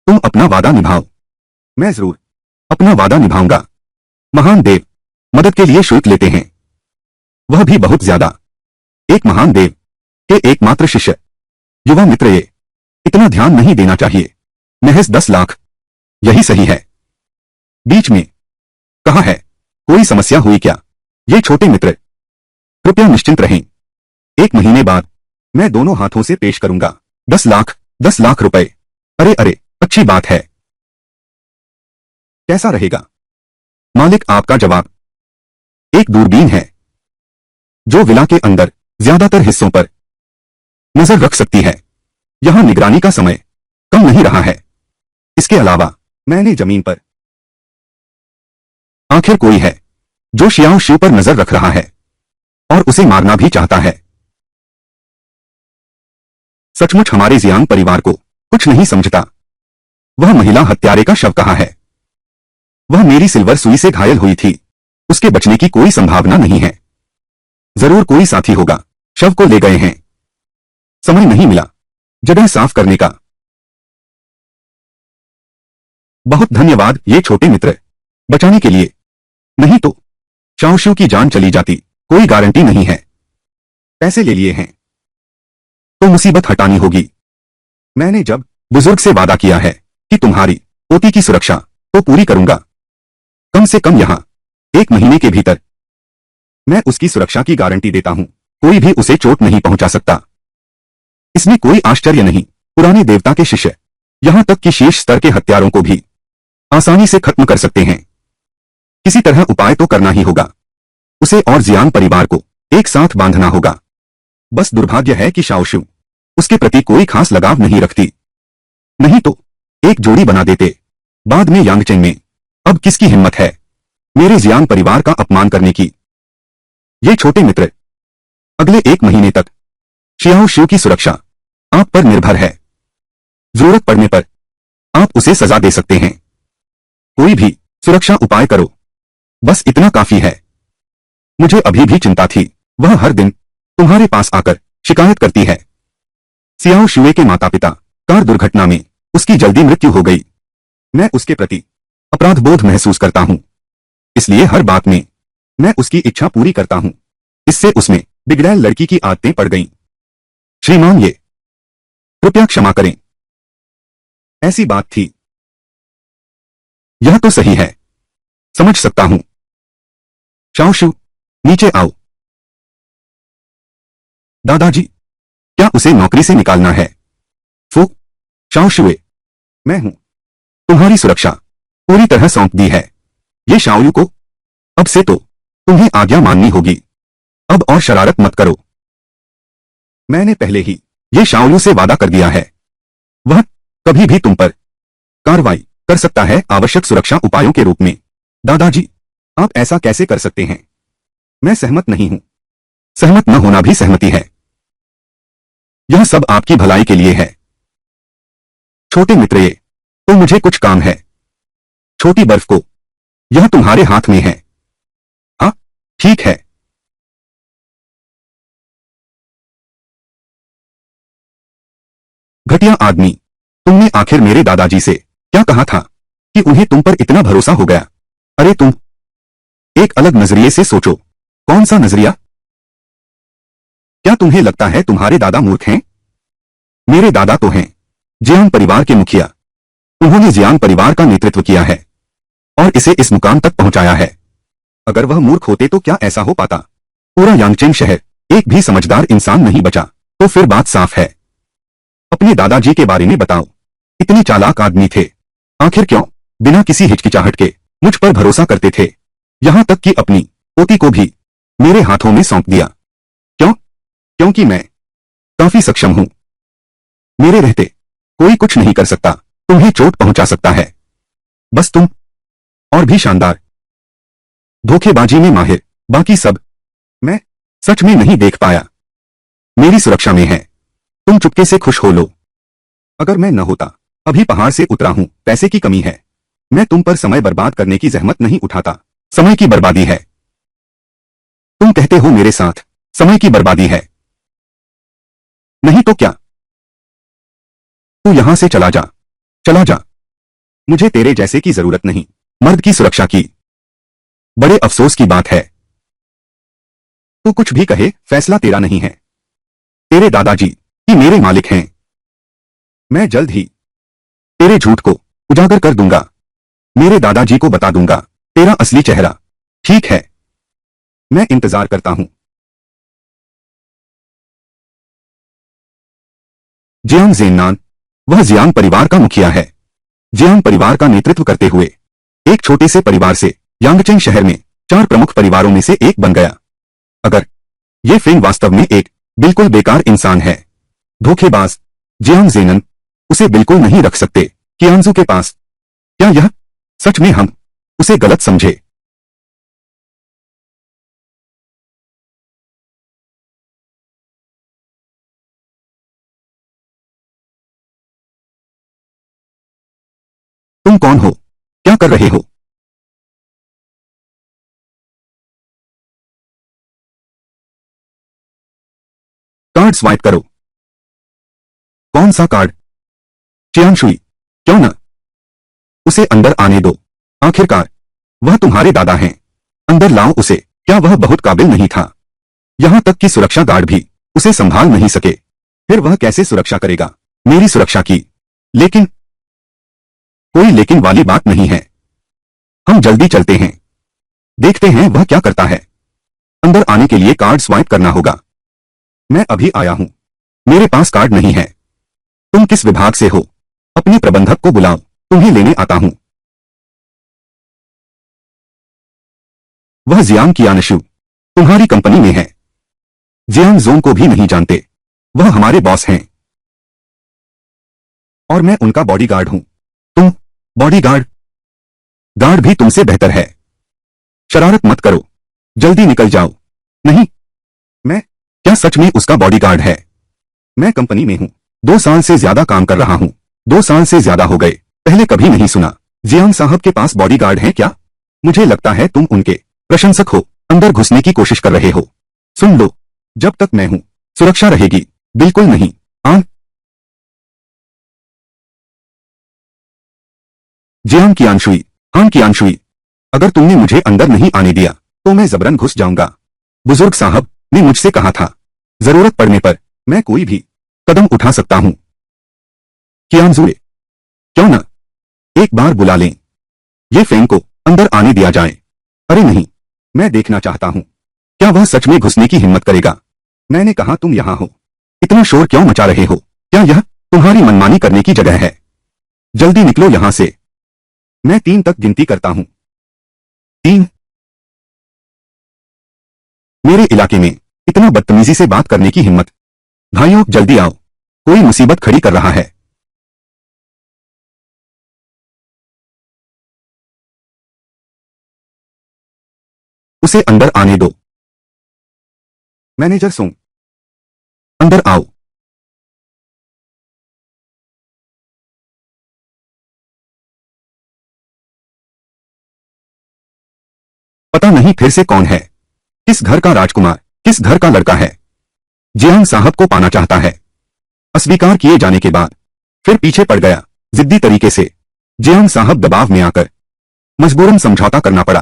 तुम अपना वादा निभाओ। मैं जरूर अपना वादा निभाऊंगा। महान देव मदद के लिए शुल्क लेते हैं, वह भी बहुत ज्यादा। एक महान देव के एकमात्र शिष्य, युवा मित्र, ये इतना ध्यान नहीं देना चाहिए। महज 10 लाख, यही सही है। बीच में कहा है, कोई समस्या हुई क्या? ये छोटे मित्र, कृपया निश्चिंत रहें। 1 महीने बाद मैं दोनों हाथों से पेश करूंगा 10 लाख, 10 लाख रुपए। अरे अरे, अच्छी बात है। कैसा रहेगा? मालिक आपका जवाब, एक दूरबीन है जो विला के अंदर ज्यादातर हिस्सों पर नजर रख सकती है। यहां निगरानी का समय कम नहीं रहा है। इसके अलावा मैंने जमीन पर, आखिर कोई है जो शियाओ शू पर नजर रख रहा है और उसे मारना भी चाहता है। सचमुच हमारे जियांग परिवार को कुछ नहीं समझता। वह महिला हत्यारे का शव कहाँ है? वह मेरी सिल्वर सुई से घायल हुई थी, उसके बचने की कोई संभावना नहीं है। जरूर कोई साथी होगा, शव को ले गए हैं। समय नहीं मिला जगह साफ करने का। बहुत धन्यवाद ये छोटे मित्र, बचाने के लिए। नहीं तो चाओशू की जान चली जाती। कोई गारंटी नहीं है। पैसे ले लिए हैं तो मुसीबत हटानी होगी। मैंने जब बुजुर्ग से वादा किया है कि तुम्हारी पोती की सुरक्षा तो पूरी करूंगा, कम से कम यहां 1 महीने के भीतर। मैं उसकी सुरक्षा की गारंटी देता हूं। कोई भी उसे चोट नहीं पहुंचा सकता। इसमें कोई आश्चर्य नहीं। पुराने देवता के शिष्य, यहां तक कि शीर्ष स्तर के हत्यारों को भी आसानी से खत्म कर सकते हैं। किसी तरह उपाय तो करना ही होगा। उसे और जियान परिवार को एक साथ बांधना होगा। बस दुर्भाग्य है कि शाओशू उसके प्रति कोई खास लगाव नहीं रखती। नहीं तो एक जोड़ी बना देते। बाद में यांगचेन में अब किसकी हिम्मत है मेरे जियान परिवार का अपमान करने की। ये छोटे मित्र, अगले 1 महीने तक शियाओ शू की सुरक्षा आप पर निर्भर है। जरूरत पड़ने पर आप उसे सजा दे सकते हैं। कोई भी सुरक्षा उपाय करो, बस इतना काफी है। मुझे अभी भी चिंता थी। वह हर दिन तुम्हारे पास आकर शिकायत करती है। सियाओ शुए के माता पिता कार दुर्घटना में उसकी जल्दी मृत्यु हो गई। मैं उसके प्रति अपराधबोध महसूस करता हूं, इसलिए हर बात में मैं उसकी इच्छा पूरी करता हूं। इससे उसमें बिगड़ैल लड़की की आदतें पड़ गईं। श्रीमान, ये कृपया क्षमा करें। ऐसी बात थी। यह तो सही है, समझ सकता हूं। शाओशू, नीचे आओ। दादाजी, क्या उसे नौकरी से निकालना है? फू, शाओशुए, मैं हूं। तुम्हारी सुरक्षा पूरी तरह सौंप दी है। ये शाओयू को अब से तो तुम्हें आज्ञा माननी होगी। अब और शरारत मत करो। मैंने पहले ही ये शाओयू से वादा कर दिया है। वह कभी भी तुम पर कार्रवाई कर सकता है आवश्यक सुरक्षा उपायों के रूप में। दादाजी, आप ऐसा कैसे कर सकते हैं? मैं सहमत नहीं हूं। सहमत न होना भी सहमति है। यह सब आपकी भलाई के लिए है। छोटे मित्र, ये तो मुझे कुछ काम है। छोटी बर्फ को यह तुम्हारे हाथ में है। हाँ, ठीक है। घटिया आदमी, तुमने आखिर मेरे दादाजी से क्या कहा था कि उन्हें तुम पर इतना भरोसा हो गया? अरे तुम एक अलग नजरिए से सोचो। कौन सा नजरिया? क्या तुम्हें लगता है तुम्हारे दादा मूर्ख हैं? मेरे दादा तो हैं जियान परिवार के मुखिया। उन्होंने जियान परिवार का नेतृत्व किया है और इसे इस मुकाम तक पहुंचाया है। अगर वह मूर्ख होते तो क्या ऐसा हो पाता? पूरा यांगचेन शहर एक भी समझदार इंसान नहीं बचा। तो फिर बात साफ है। अपने दादाजी के बारे में बताओ। इतने चालाक आदमी थे, आखिर क्यों बिना किसी हिचकिचाहट के मुझ पर भरोसा करते थे? यहां तक कि अपनी पोती को भी मेरे हाथों में सौंप दिया। क्यों? क्योंकि मैं काफी सक्षम हूं। मेरे रहते कोई कुछ नहीं कर सकता। तुम्हें चोट पहुंचा सकता है, बस तुम और भी शानदार, धोखेबाजी में माहिर। बाकी सब मैं सच में नहीं देख पाया। मेरी सुरक्षा में है। तुम चुपके से खुश हो लो। अगर मैं न होता, अभी पहाड़ से उतरा हूं। पैसे की कमी है। मैं तुम पर समय बर्बाद करने की जहमत नहीं उठाता। समय की बर्बादी है। तुम कहते हो मेरे साथ समय की बर्बादी है। नहीं तो क्या? तू यहां से चला जा, चला जा। मुझे तेरे जैसे की जरूरत नहीं। मर्द की सुरक्षा की बड़े अफसोस की बात है। तू कुछ भी कहे, फैसला तेरा नहीं है। तेरे दादाजी ही मेरे मालिक हैं। मैं जल्द ही तेरे झूठ को उजागर कर दूंगा। मेरे दादाजी को बता दूंगा तेरा असली चेहरा। ठीक है, मैं इंतजार करता हूं। जियांग ज़ेन्नान, वह जियांग परिवार का मुखिया है। जियांग परिवार का नेतृत्व करते हुए एक छोटे से परिवार से यांगचेन शहर में 4 प्रमुख परिवारों में से एक बन गया। अगर ये फिंग वास्तव में एक बिल्कुल बेकार इंसान है, धोखेबाज, जियांग ज़ेनन उसे बिल्कुल नहीं रख सकते। कियांजू के पास, क्या यह सच में हम उसे गलत समझे? तुम कौन हो? क्या कर रहे हो? कार्ड स्वाइप करो। कौन सा कार्ड? चियांशुई, क्यों न? उसे अंदर आने दो। आखिरकार वह तुम्हारे दादा हैं। अंदर लाओ उसे। क्या वह बहुत काबिल नहीं था? यहां तक कि सुरक्षा गार्ड भी उसे संभाल नहीं सके। फिर वह कैसे सुरक्षा करेगा मेरी सुरक्षा की? लेकिन कोई लेकिन वाली बात नहीं है। हम जल्दी चलते हैं, देखते हैं वह क्या करता है। अंदर आने के लिए कार्ड स्वाइप करना होगा। मैं अभी आया हूं। मेरे पास कार्ड नहीं है। तुम किस विभाग से हो? अपने प्रबंधक को बुलाओ, तुम्हें लेने आता हूं। वह जियांग कियानशु तुम्हारी कंपनी में है। जियांग जोन को भी नहीं जानते। वह हमारे बॉस हैं और मैं उनका बॉडीगार्ड हूं। तुम बॉडीगार्ड? गार्ड भी तुमसे बेहतर है। शरारत मत करो, जल्दी निकल जाओ। नहीं, मैं क्या सच में उसका बॉडीगार्ड है? मैं कंपनी में हूं, 2 साल से ज्यादा काम कर रहा हूं। 2 साल से ज्यादा हो गए, पहले कभी नहीं सुना। जियांग साहब के पास बॉडीगार्ड है क्या? मुझे लगता है तुम उनके प्रशंसक हो, अंदर घुसने की कोशिश कर रहे हो। सुन लो, जब तक मैं हूं सुरक्षा रहेगी। बिल्कुल नहीं। हाँ, जियांग कियानशुई, हाँ कियानशुई, अगर तुमने मुझे अंदर नहीं आने दिया तो मैं जबरन घुस जाऊंगा। बुजुर्ग साहब ने मुझसे कहा था, जरूरत पड़ने पर मैं कोई भी कदम उठा सकता हूं। कियानजुए, क्यों न एक बार बुला लें? ये फेंग को अंदर आने दिया जाए। अरे नहीं, मैं देखना चाहता हूं, क्या वह सच में घुसने की हिम्मत करेगा? मैंने कहा तुम यहां हो, इतना शोर क्यों मचा रहे हो? क्या यह तुम्हारी मनमानी करने की जगह है? जल्दी निकलो यहां से। मैं 3 तक गिनती करता हूं। 3। मेरे इलाके में इतना बदतमीजी से बात करने की हिम्मत? भाइयों जल्दी आओ, कोई मुसीबत खड़ी कर रहा है। उसे अंदर आने दो। मैनेजर सोंग, अंदर आओ। पता नहीं फिर से कौन है, किस घर का राजकुमार, किस घर का लड़का है। जियांग साहब को पाना चाहता है। अस्वीकार किए जाने के बाद फिर पीछे पड़ गया। जिद्दी तरीके से जियांग साहब दबाव में आकर मजबूरन समझौता करना पड़ा।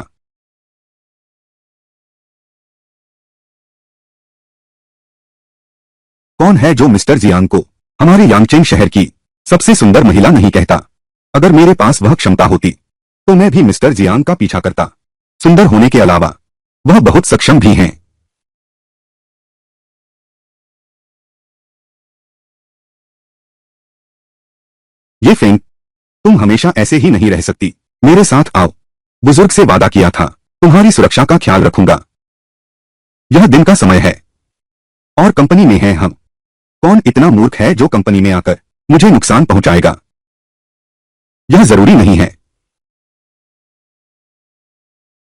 कौन है जो मिस्टर जियांग को हमारे यांगचेंग शहर की सबसे सुंदर महिला नहीं कहता? अगर मेरे पास वह क्षमता होती तो मैं भी मिस्टर जियांग का पीछा करता। सुंदर होने के अलावा वह बहुत सक्षम भी हैं। ये फेंग, तुम हमेशा ऐसे ही नहीं रह सकती। मेरे साथ आओ। बुजुर्ग से वादा किया था, तुम्हारी सुरक्षा का ख्याल रखूंगा। यह दिन का समय है और कंपनी में हैं हम। कौन इतना मूर्ख है जो कंपनी में आकर मुझे नुकसान पहुंचाएगा? यह जरूरी नहीं है,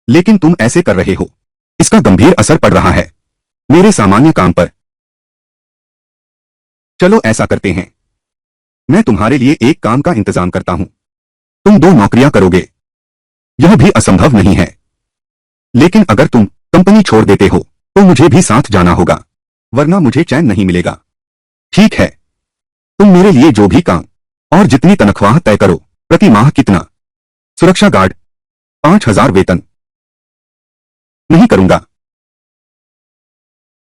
लेकिन तुम ऐसे कर रहे हो, इसका गंभीर असर पड़ रहा है मेरे सामान्य काम पर। चलो ऐसा करते हैं, मैं तुम्हारे लिए एक काम का इंतजाम करता हूं। तुम 2 नौकरियां करोगे। यह भी असंभव नहीं है, लेकिन अगर तुम कंपनी छोड़ देते हो तो मुझे भी साथ जाना होगा, वरना मुझे चैन नहीं मिलेगा। ठीक है, तुम मेरे लिए जो भी काम और जितनी तनख्वाह तय करो। प्रति माह कितना? सुरक्षा गार्ड 5000 वेतन। नहीं करूंगा।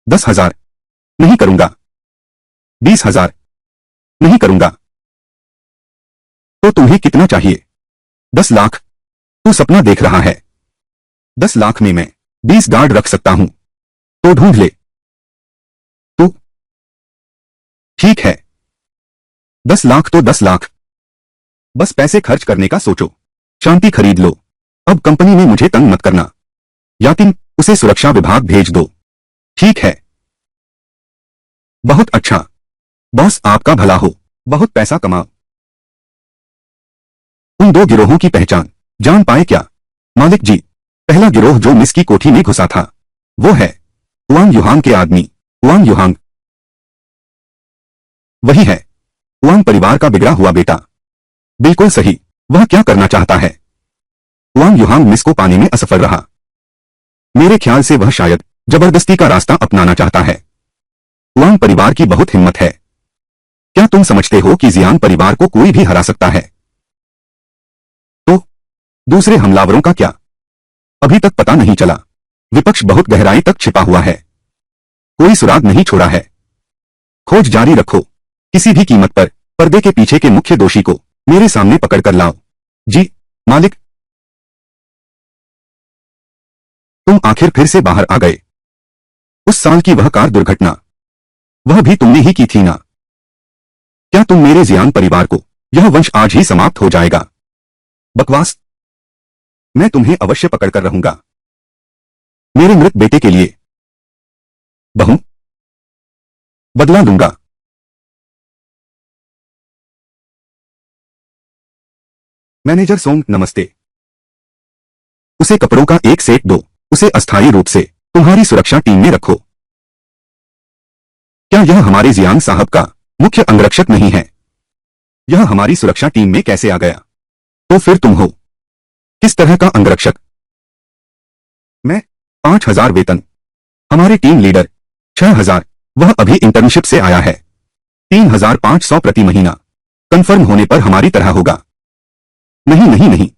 10,000 नहीं करूंगा। 20,000 नहीं करूंगा। तो तुम्हें कितना चाहिए? 10 लाख। तू सपना देख रहा है। 10 लाख में मैं 20 गार्ड रख सकता हूं, तो ढूंढ ले तू। ठीक है, 10 लाख तो 10 लाख। बस पैसे खर्च करने का सोचो, शांति खरीद लो। अब कंपनी में मुझे तंग मत करना। यातिन, उसे सुरक्षा विभाग भेज दो। ठीक है। बहुत अच्छा। बॉस आपका भला हो, बहुत पैसा कमाओ। उन 2 गिरोहों की पहचान जान पाए क्या? मालिक जी, पहला गिरोह जो मिस की कोठी में घुसा था वो है वांग युहांग के आदमी। वांग युहांग, वही है, वांग परिवार का बिगड़ा हुआ बेटा। बिल्कुल सही। वह क्या करना चाहता है? वांग युहांग मिस को पाने में असफल रहा। मेरे ख्याल से वह शायद जबरदस्ती का रास्ता अपनाना चाहता है। वांग परिवार की बहुत हिम्मत है। क्या तुम समझते हो कि जियान परिवार को कोई भी हरा सकता है? तो दूसरे हमलावरों का क्या? अभी तक पता नहीं चला। विपक्ष बहुत गहराई तक छिपा हुआ है। कोई सुराग नहीं छोड़ा है। खोज जारी रखो। किसी भी कीमत पर पर्दे के पीछे के मुख्य दोषी को मेरे सामने पकड़ कर लाओ। जी, मालिक। तुम आखिर फिर से बाहर आ गए। उस साल की वह कार दुर्घटना, वह भी तुमने ही की थी ना? क्या तुम मेरे जियान परिवार को, यह वंश आज ही समाप्त हो जाएगा? बकवास। मैं तुम्हें अवश्य पकड़ कर रहूंगा। मेरे मृत बेटे के लिए बहू बदला लूंगा। मैनेजर सोंग, नमस्ते। उसे कपड़ों का एक सेट दो। उसे अस्थायी रूप से तुम्हारी सुरक्षा टीम में रखो। क्या यह हमारे जियान साहब का मुख्य अंगरक्षक नहीं है? यह हमारी सुरक्षा टीम में कैसे आ गया? तो फिर तुम हो किस तरह का अंगरक्षक? मैं 5,000 वेतन। हमारे टीम लीडर 6,000। वह अभी इंटर्नशिप से आया है। 3,500 प्रति महीना। कंफर्म होने पर हमारी तरह होगा। नहीं नहीं नहीं,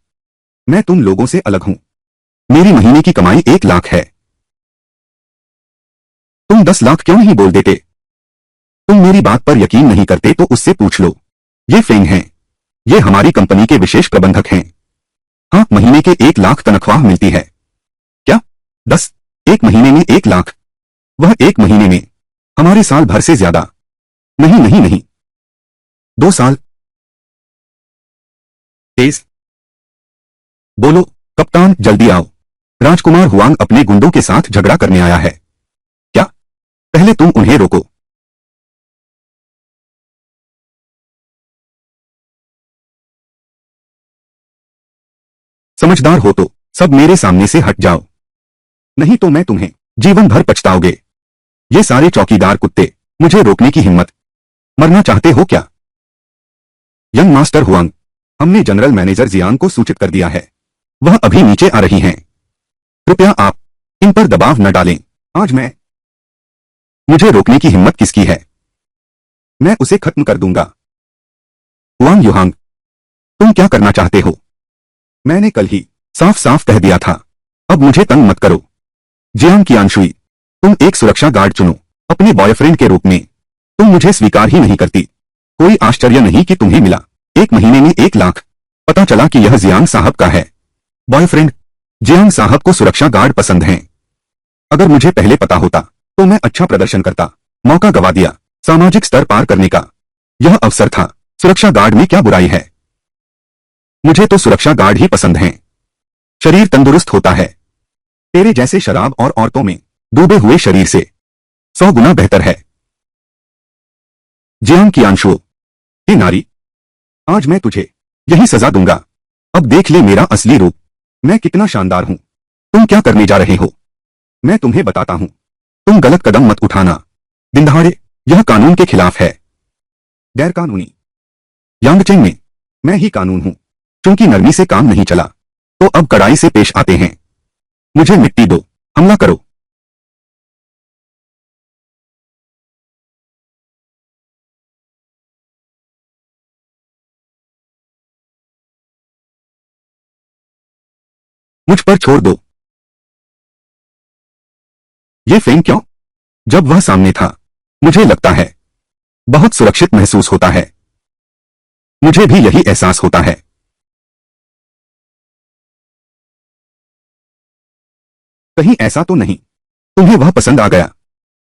मैं तुम लोगों से अलग हूं। मेरी महीने की कमाई 1 लाख है। तुम 10 लाख क्यों नहीं बोल देते? तुम मेरी बात पर यकीन नहीं करते तो उससे पूछ लो। ये फेंग हैं। ये हमारी कंपनी के विशेष प्रबंधक हैं। हाँ, महीने के 1 लाख तनख्वाह मिलती है। क्या? 10? एक महीने में 1 लाख? वह एक महीने में हमारे साल भर से ज्यादा। नहीं नहीं नहीं, 2 साल। तेज बोलो। कप्तान, जल्दी आओ। राजकुमार हुआंग अपने गुंडों के साथ झगड़ा करने आया है। क्या? पहले तुम उन्हें रोको। समझदार हो तो सब मेरे सामने से हट जाओ, नहीं तो मैं तुम्हें जीवन भर पछताओगे। ये सारे चौकीदार कुत्ते, मुझे रोकने की हिम्मत। मरना चाहते हो क्या? यंग मास्टर हुआंग, हमने जनरल मैनेजर जियांग को सूचित कर दिया है। वह अभी नीचे आ रही हैं। कृपया आप इन पर दबाव न डालें। आज मुझे रोकने की हिम्मत किसकी है? मैं उसे खत्म कर दूंगा। हुआंग युहांग, तुम क्या करना चाहते हो? मैंने कल ही साफ साफ कह दिया था। अब मुझे तंग मत करो। जियांग कियांशुई, तुम एक सुरक्षा गार्ड चुनो अपने बॉयफ्रेंड के रूप में। तुम मुझे स्वीकार ही नहीं करती। कोई आश्चर्य नहीं कि तुम्हें मिला एक महीने में 1 लाख। पता चला कि यह जियांग साहब का है बॉयफ्रेंड। जियांग साहब को सुरक्षा गार्ड पसंद हैं। अगर मुझे पहले पता होता तो मैं अच्छा प्रदर्शन करता। मौका गवा दिया सामाजिक स्तर पार करने का। यह अवसर था। सुरक्षा गार्ड में क्या बुराई है? मुझे तो सुरक्षा गार्ड ही पसंद हैं। शरीर तंदुरुस्त होता है। तेरे जैसे शराब और औरतों में डूबे हुए शरीर से 100 गुना बेहतर है। जियांग कियांशुओ, हे नारी, आज मैं तुझे यही सजा दूंगा। अब देख ले मेरा असली रूप। मैं कितना शानदार हूं। तुम क्या करने जा रहे हो? मैं तुम्हें बताता हूं। तुम गलत कदम मत उठाना। दिन दहाड़े, यह कानून के खिलाफ है। गैर कानूनी। यांगचेंग में मैं ही कानून हूं। चूंकि नरमी से काम नहीं चला तो अब कड़ाई से पेश आते हैं। मुझे मिट्टी दो। हमला करो। मुझ पर छोड़ दो। ये फेंग क्यों? जब वह सामने था मुझे लगता है बहुत सुरक्षित महसूस होता है। मुझे भी यही एहसास होता है। कहीं ऐसा तो नहीं तुम्हें वह पसंद आ गया?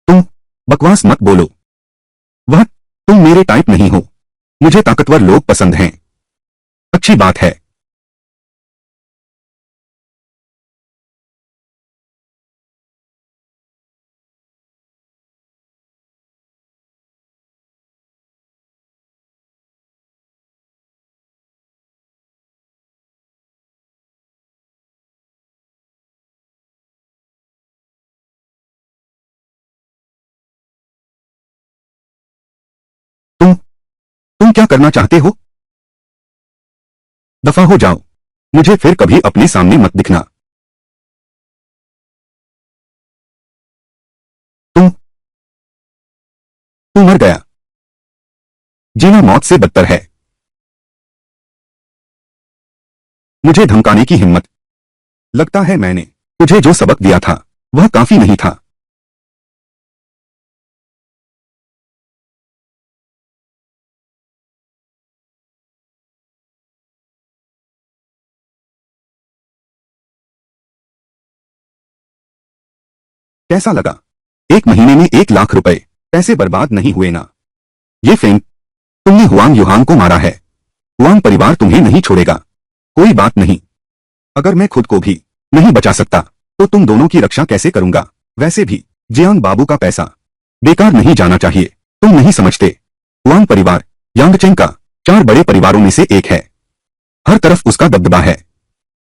तुम बकवास मत बोलो। वह तुम मेरे टाइप नहीं हो। मुझे ताकतवर लोग पसंद हैं। अच्छी बात है। तुम तुम क्या करना चाहते हो? दफा हो जाओ। मुझे फिर कभी अपने सामने मत दिखना। तुम तू मर गया। जीना मौत से बदतर है। मुझे धमकाने की हिम्मत। लगता है मैंने तुझे जो सबक दिया था वह काफी नहीं था। कैसा लगा? 1 महीने में 1 लाख रुपए पैसे बर्बाद नहीं हुए ना? ये फेंग, तुमने हुआंग युहान को मारा है। हुआंग परिवार तुम्हें नहीं छोड़ेगा। कोई बात नहीं। अगर मैं खुद को भी नहीं बचा सकता तो तुम दोनों की रक्षा कैसे करूंगा? वैसे भी जियांग बाबू का पैसा बेकार नहीं जाना चाहिए। तुम नहीं समझते, हुआंग परिवार यांगचेंग का 4 बड़े परिवारों में से एक है। हर तरफ उसका दबदबा है।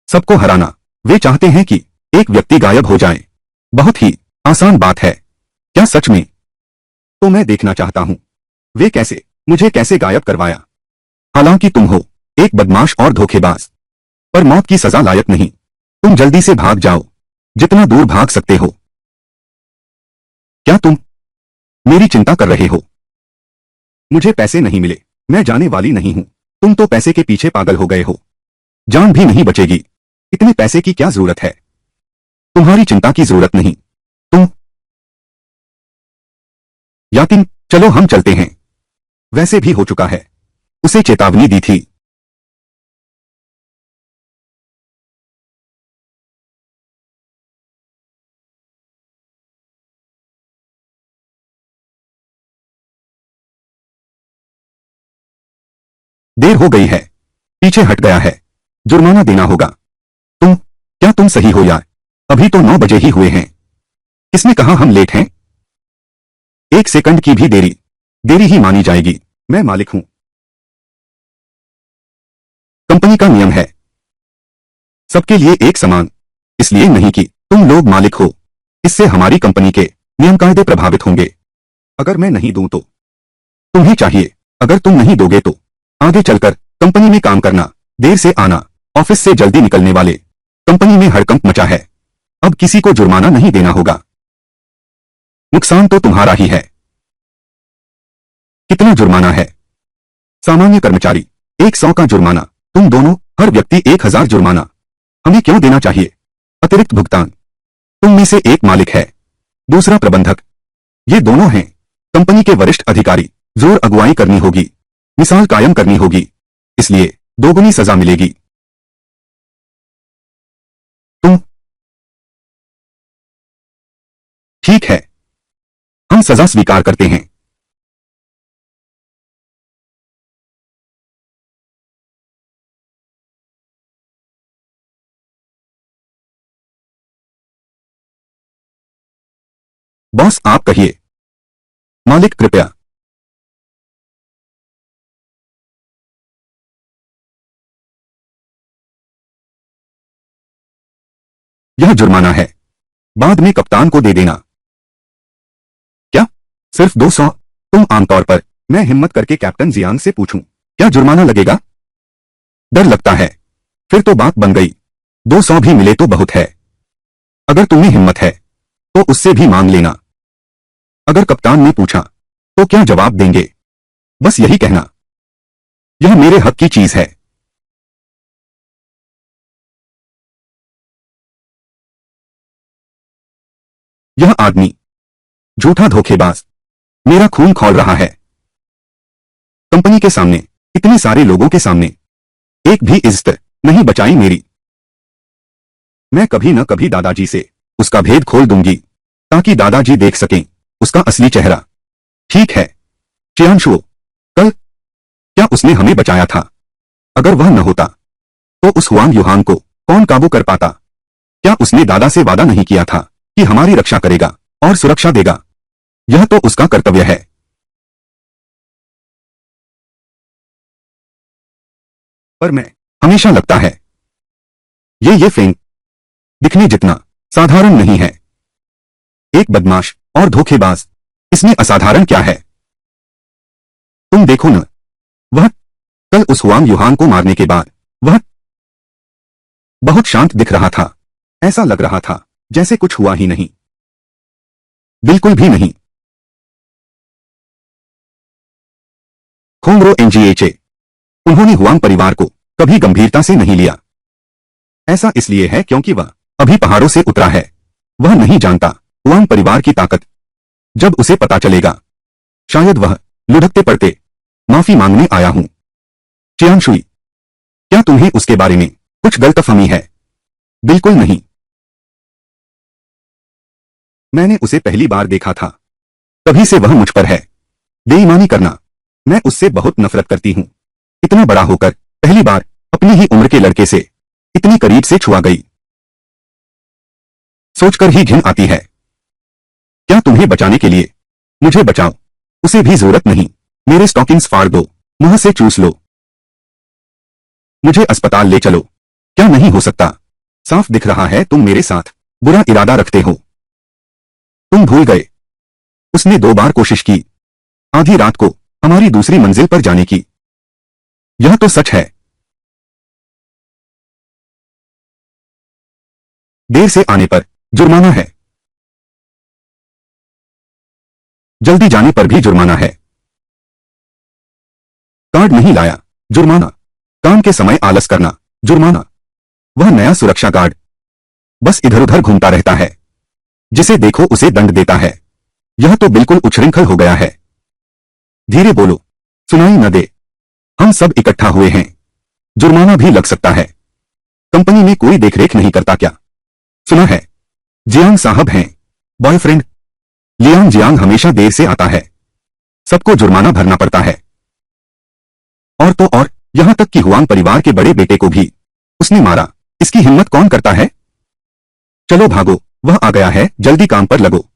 सबको हराना। वे चाहते हैं कि एक व्यक्ति गायब हो जाए। बहुत ही आसान बात है। क्या सच में? तो मैं देखना चाहता हूं वे मुझे कैसे गायब करवाया। हालांकि तुम हो एक बदमाश और धोखेबाज, पर मौत की सजा लायक नहीं। तुम जल्दी से भाग जाओ, जितना दूर भाग सकते हो। क्या तुम मेरी चिंता कर रहे हो? मुझे पैसे नहीं मिले, मैं जाने वाली नहीं हूं। तुम तो पैसे के पीछे पागल हो गए हो। जान भी नहीं बचेगी। इतने पैसे की क्या जरूरत है? तुम्हारी चिंता की जरूरत नहीं। तुम यातिन, चलो हम चलते हैं। वैसे भी हो चुका है। उसे चेतावनी दी थी। देर हो गई है, पीछे हट गया है, जुर्माना देना होगा। क्या तुम सही हो यार? अभी तो 9 बजे ही हुए हैं। किसने कहा हम लेट हैं? 1 सेकंड की भी देरी देरी ही मानी जाएगी। मैं मालिक हूं। कंपनी का नियम है सबके लिए एक समान। इसलिए नहीं कि तुम लोग मालिक हो, इससे हमारी कंपनी के नियम कायदे प्रभावित होंगे। अगर मैं नहीं दूं तो तुम्हें चाहिए। अगर तुम नहीं दोगे तो आगे चलकर कंपनी में काम करना, देर से आना, ऑफिस से जल्दी निकलने वाले। कंपनी में हड़कंप मचा है। अब किसी को जुर्माना नहीं देना होगा। नुकसान तो तुम्हारा ही है। कितना जुर्माना है? सामान्य कर्मचारी 100 का जुर्माना, तुम दोनों हर व्यक्ति 1000 जुर्माना। हमें क्यों देना चाहिए अतिरिक्त भुगतान? तुम में से एक मालिक है, दूसरा प्रबंधक। ये दोनों हैं कंपनी के वरिष्ठ अधिकारी। जोर अगुवाई करनी होगी, मिसाल कायम करनी होगी, इसलिए दोगुनी सजा मिलेगी। तुम ठीक है, हम सजा स्वीकार करते हैं। बॉस आप कहिए। मालिक कृपया। यह जुर्माना है, बाद में कप्तान को दे देना। क्या? सिर्फ 200? तुम आमतौर पर मैं हिम्मत करके कैप्टन जियांग से पूछूं क्या जुर्माना लगेगा? डर लगता है। फिर तो बात बन गई। 200 भी मिले तो बहुत है। अगर तुम्हें हिम्मत है तो उससे भी मांग लेना। अगर कप्तान ने पूछा तो क्या जवाब देंगे? बस यही कहना, यह मेरे हक की चीज है। यह आदमी झूठा धोखेबाज मेरा खून खौल रहा है। कंपनी के सामने, इतने सारे लोगों के सामने, एक भी इज्जत नहीं बचाई मेरी। मैं कभी न कभी दादाजी से उसका भेद खोल दूंगी, ताकि दादाजी देख सकें उसका असली चेहरा। ठीक है चियांशु, कल क्या उसने हमें बचाया था? अगर वह न होता तो उस हुआंग युहान को कौन काबू कर पाता? क्या उसने दादा से वादा नहीं किया था कि हमारी रक्षा करेगा और सुरक्षा देगा? यह तो उसका कर्तव्य है। पर मैं हमेशा लगता है ये फेंग दिखने जितना साधारण नहीं है। एक बदमाश और धोखेबाज, इसमें असाधारण क्या है? तुम देखो न, वह कल उस हुआंग युहान को मारने के बाद वह बहुत शांत दिख रहा था। ऐसा लग रहा था जैसे कुछ हुआ ही नहीं। बिल्कुल भी नहीं। होंगरो एनजीएचए। उन्होंने हुआंग परिवार को कभी गंभीरता से नहीं लिया। ऐसा इसलिए है क्योंकि वह अभी पहाड़ों से उतरा है। वह नहीं जानता हुआंग परिवार की ताकत। जब उसे पता चलेगा, शायद वह लुढ़कते पड़ते माफी मांगने आया हूं। चियांग शुई, क्या तुम्हें उसके बारे में कुछ गलतफहमी है? बिल्कुल नहीं। मैंने उसे पहली बार देखा था, तभी से वह मुझ पर है। बेईमानी करना, मैं उससे बहुत नफरत करती हूं। इतना बड़ा होकर पहली बार अपनी ही उम्र के लड़के से इतनी करीब से छुआ गई। सोचकर ही घिन आती है। क्या तुम्हें बचाने के लिए मुझे बचाओ, उसे भी जरूरत नहीं। मेरे स्टॉकिंग्स फाड़ दो, मुंह से चूस लो, मुझे अस्पताल ले चलो। क्या नहीं हो सकता? साफ दिख रहा है तुम मेरे साथ बुरा इरादा रखते हो। तुम भूल गए, उसने 2 बार कोशिश की, आधी रात को हमारी दूसरी मंजिल पर जाने की। यह तो सच है। देर से आने पर जुर्माना है, जल्दी जाने पर भी जुर्माना है। कार्ड नहीं लाया, जुर्माना। काम के समय आलस करना, जुर्माना। वह नया सुरक्षा गार्ड बस इधर उधर घूमता रहता है, जिसे देखो उसे दंड देता है। यह तो बिल्कुल उच्छृंखल हो गया है। धीरे बोलो, सुनाई न दे। हम सब इकट्ठा हुए हैं, जुर्माना भी लग सकता है। कंपनी में कोई देखरेख नहीं करता क्या? सुना है जियांग साहब हैं बॉयफ्रेंड। लियांग जियांग हमेशा देर से आता है, सबको जुर्माना भरना पड़ता है। और तो और यहां तक कि हुआंग परिवार के बड़े बेटे को भी उसने मारा। इसकी हिम्मत कौन करता है? चलो भागो, वह आ गया है, जल्दी काम पर लगो।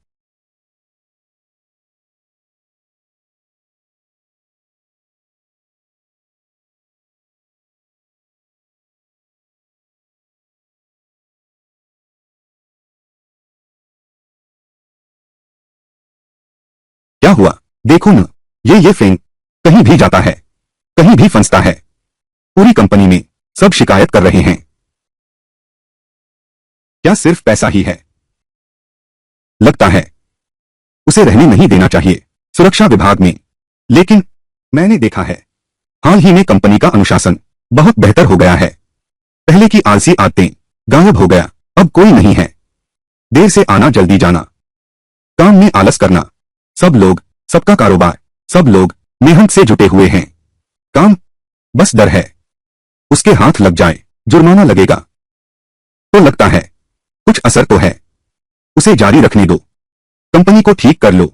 क्या हुआ? देखो न, ये फेंग कहीं भी जाता है, कहीं भी फंसता है। पूरी कंपनी में सब शिकायत कर रहे हैं। क्या सिर्फ पैसा ही है? लगता है उसे रहने नहीं देना चाहिए सुरक्षा विभाग में। लेकिन मैंने देखा है हाल ही में कंपनी का अनुशासन बहुत बेहतर हो गया है। पहले की आलसी आदतें गायब हो गया, अब कोई नहीं है। देर से आना, जल्दी जाना, काम में आलस करना। सब लोग, सबका कारोबार, सब लोग मेहनत से जुटे हुए हैं। काम, बस डर है उसके हाथ लग जाए, जुर्माना लगेगा। तो लगता है कुछ असर तो है। उसे जारी रखने दो, कंपनी को ठीक कर लो,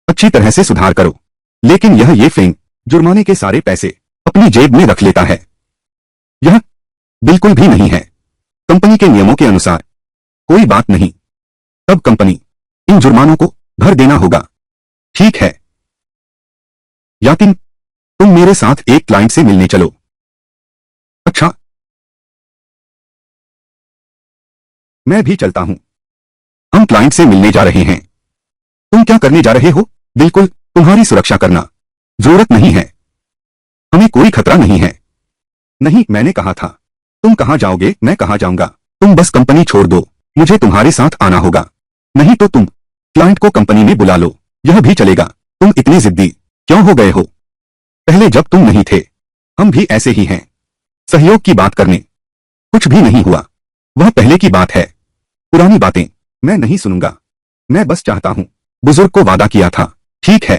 अच्छी तरह से सुधार करो। लेकिन ये फेंग जुर्माने के सारे पैसे अपनी जेब में रख लेता है। यह बिल्कुल भी नहीं है कंपनी के नियमों के अनुसार। कोई बात नहीं, तब कंपनी इन जुर्मानों को भर देना होगा। ठीक है यातिन, तुम मेरे साथ एक क्लाइंट से मिलने चलो। अच्छा, मैं भी चलता हूं। हम क्लाइंट से मिलने जा रहे हैं। तुम क्या करने जा रहे हो? बिल्कुल तुम्हारी सुरक्षा करना। जरूरत नहीं है, हमें कोई खतरा नहीं है। नहीं, मैंने कहा था। तुम कहां जाओगे? मैं कहां जाऊंगा? तुम बस कंपनी छोड़ दो, मुझे तुम्हारे साथ आना होगा। नहीं तो तुम क्लाइंट को कंपनी में बुला लो, यह भी चलेगा। तुम इतनी जिद्दी क्यों हो गए हो? पहले जब तुम नहीं थे, हम भी ऐसे ही हैं। सहयोग की बात करने कुछ भी नहीं हुआ, वह पहले की बात है। पुरानी बातें मैं नहीं सुनूंगा। मैं बस चाहता हूं, बुजुर्ग को वादा किया था। ठीक है,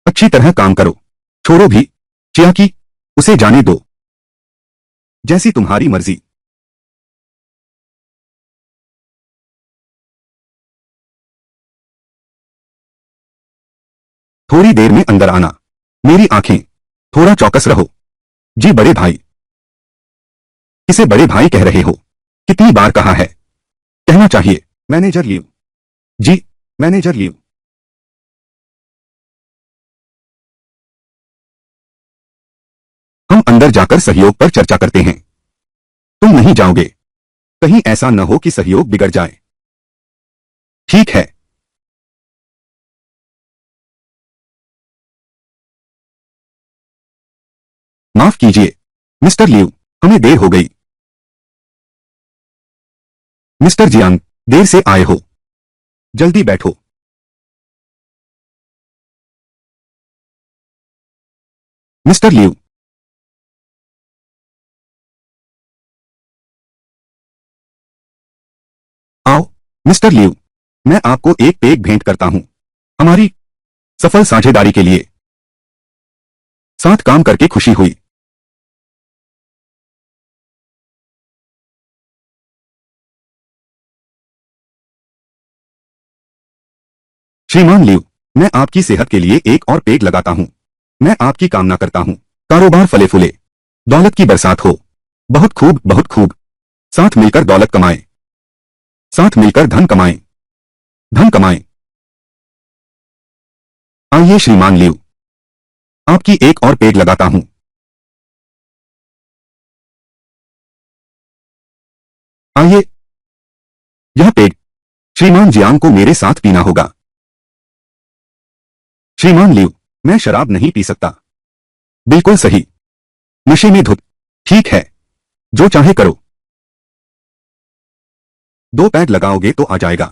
अच्छी तरह काम करो। छोड़ो भी चियाकी, उसे जाने दो। जैसी तुम्हारी मर्जी। थोड़ी देर में अंदर आना। मेरी आंखें, थोड़ा चौकस रहो। जी बड़े भाई। किसे बड़े भाई कह रहे हो? कितनी बार कहा है? कहना चाहिए मैनेजर लीव। जी मैनेजर लीव। हम अंदर जाकर सहयोग पर चर्चा करते हैं। तुम नहीं जाओगे? कहीं ऐसा न हो कि सहयोग बिगड़ जाए। ठीक है। माफ कीजिए मिस्टर लिव, हमें देर हो गई। मिस्टर जियांग, देर से आए हो, जल्दी बैठो। मिस्टर लिू, आओ। मिस्टर लिू, मैं आपको एक पेग भेंट करता हूं हमारी सफल साझेदारी के लिए। साथ काम करके खुशी हुई। श्रीमान लिू, मैं आपकी सेहत के लिए एक और पेग लगाता हूं। मैं आपकी कामना करता हूं कारोबार फले फूले, दौलत की बरसात हो। बहुत खूब, बहुत खूब। साथ मिलकर दौलत कमाएं, साथ मिलकर धन कमाएं, धन कमाएं। आइए श्रीमान लिू, आपकी एक और पेग लगाता हूं। आइए। यह पेग श्रीमान जियांग को मेरे साथ पीना होगा। श्रीमान लिू, मैं शराब नहीं पी सकता। बिल्कुल सही। नशे में धुत। ठीक है, जो चाहे करो। 2 पैग लगाओगे तो आ जाएगा।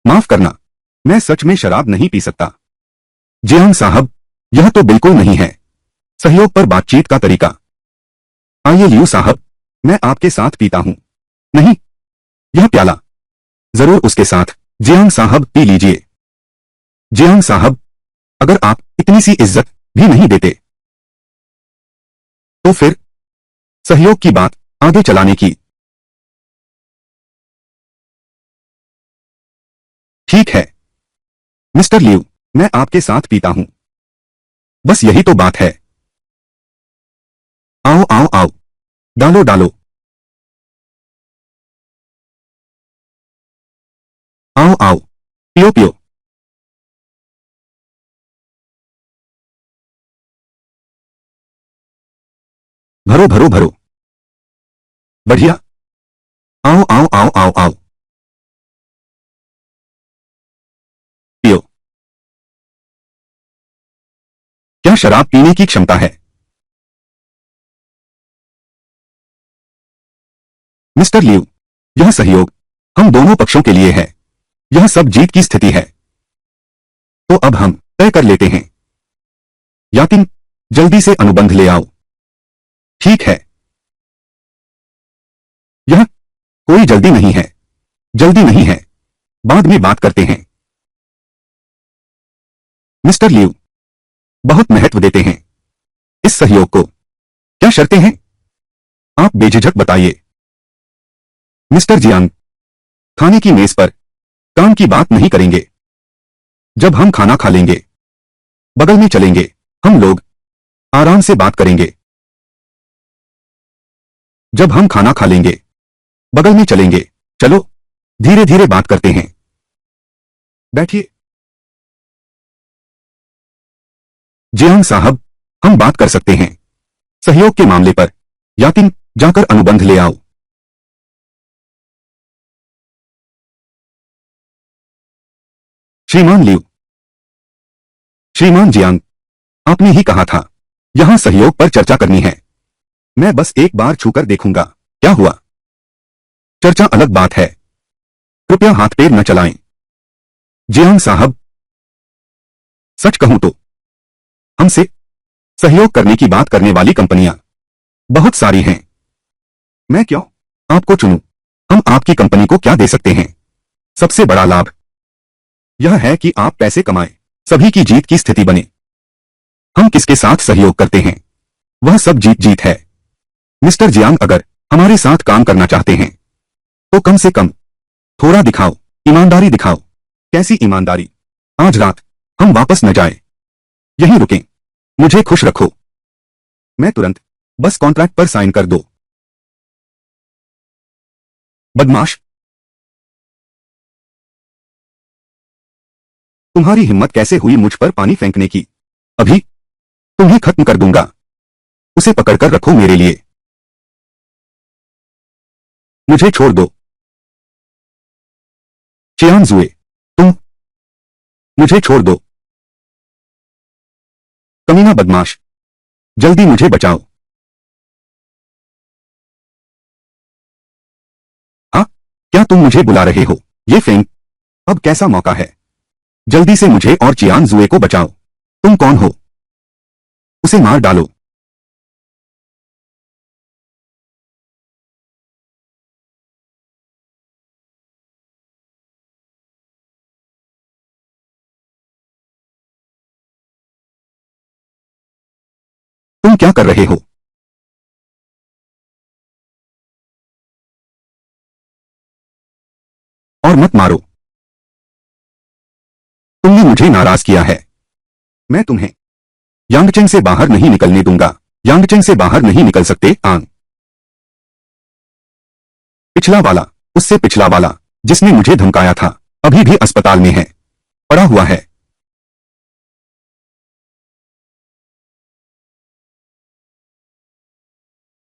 माफ करना, मैं सच में शराब नहीं पी सकता। जियांग साहब, यह तो बिल्कुल नहीं है सहयोग पर बातचीत का तरीका। आइए लियू साहब, मैं आपके साथ पीता हूं। नहीं, यह प्याला जरूर उसके साथ। जियांग साहब पी लीजिए। जियांग साहब, अगर आप इतनी सी इज्जत भी नहीं देते तो फिर सहयोग की बात आगे चलाने की। ठीक है मिस्टर लियू, मैं आपके साथ पीता हूं। बस यही तो बात है। आओ आओ आओ, डालो डालो। आओ आओ, पियो पियो। भरो भरो भरो। बढ़िया। आओ आओ आओ आओ आओ, पियो। क्या शराब पीने की क्षमता है? मिस्टर लियू, यह सहयोग हम दोनों पक्षों के लिए है। यह सब जीत की स्थिति है। तो अब हम तय कर लेते हैं। यातिन, जल्दी से अनुबंध ले आओ। ठीक है। यह कोई जल्दी नहीं है। जल्दी नहीं है, बाद में बात करते हैं। मिस्टर लियू, बहुत महत्व देते हैं इस सहयोग को। क्या शर्तें हैं? आप बेझिझक बताइए। मिस्टर जियांग, खाने की मेज पर काम की बात नहीं करेंगे। जब हम खाना खा लेंगे, बगल में चलेंगे, हम लोग आराम से बात करेंगे। जब हम खाना खा लेंगे, बगल में चलेंगे, चलो धीरे धीरे बात करते हैं। बैठिए। जियांग साहब, हम बात कर सकते हैं सहयोग के मामले पर। यातिन, जाकर अनुबंध ले आओ। श्रीमान लियू, श्रीमान जियांग, आपने ही कहा था यहां सहयोग पर चर्चा करनी है। मैं बस एक बार छूकर देखूंगा क्या हुआ। चर्चा अलग बात है, कृपया हाथ पैर न चलाएं। जियांग साहब, सच कहूं तो हमसे सहयोग करने की बात करने वाली कंपनियां बहुत सारी हैं। मैं क्यों आपको चुनूं? हम आपकी कंपनी को क्या दे सकते हैं? सबसे बड़ा लाभ यह है कि आप पैसे कमाएं, सभी की जीत की स्थिति बने। हम किसके साथ सहयोग करते हैं वह सब जीत जीत है। मिस्टर जियांग, अगर हमारे साथ काम करना चाहते हैं तो कम से कम थोड़ा दिखाओ, ईमानदारी दिखाओ। कैसी ईमानदारी? आज रात हम वापस न जाए, यहीं रुकें। मुझे खुश रखो। मैं तुरंत बस कॉन्ट्रैक्ट पर साइन कर दो। बदमाश, तुम्हारी हिम्मत कैसे हुई मुझ पर पानी फेंकने की? अभी तुम्हें खत्म कर दूंगा। उसे पकड़कर रखो मेरे लिए। मुझे छोड़ दो। चियांग जुए, तुम मुझे छोड़ दो। कमीना बदमाश, जल्दी मुझे बचाओ। हाँ, क्या तुम मुझे बुला रहे हो? ये फेंग, अब कैसा मौका है? जल्दी से मुझे और चियांग जुए को बचाओ। तुम कौन हो? उसे मार डालो। तुम क्या कर रहे हो? और मत मारो। तुमने मुझे नाराज किया है। मैं तुम्हें यांगचेन से बाहर नहीं निकलने दूंगा। यांगचेन से बाहर नहीं निकल सकते आंग। पिछला वाला, उससे पिछला वाला, जिसने मुझे धमकाया था, अभी भी अस्पताल में है, पड़ा हुआ है।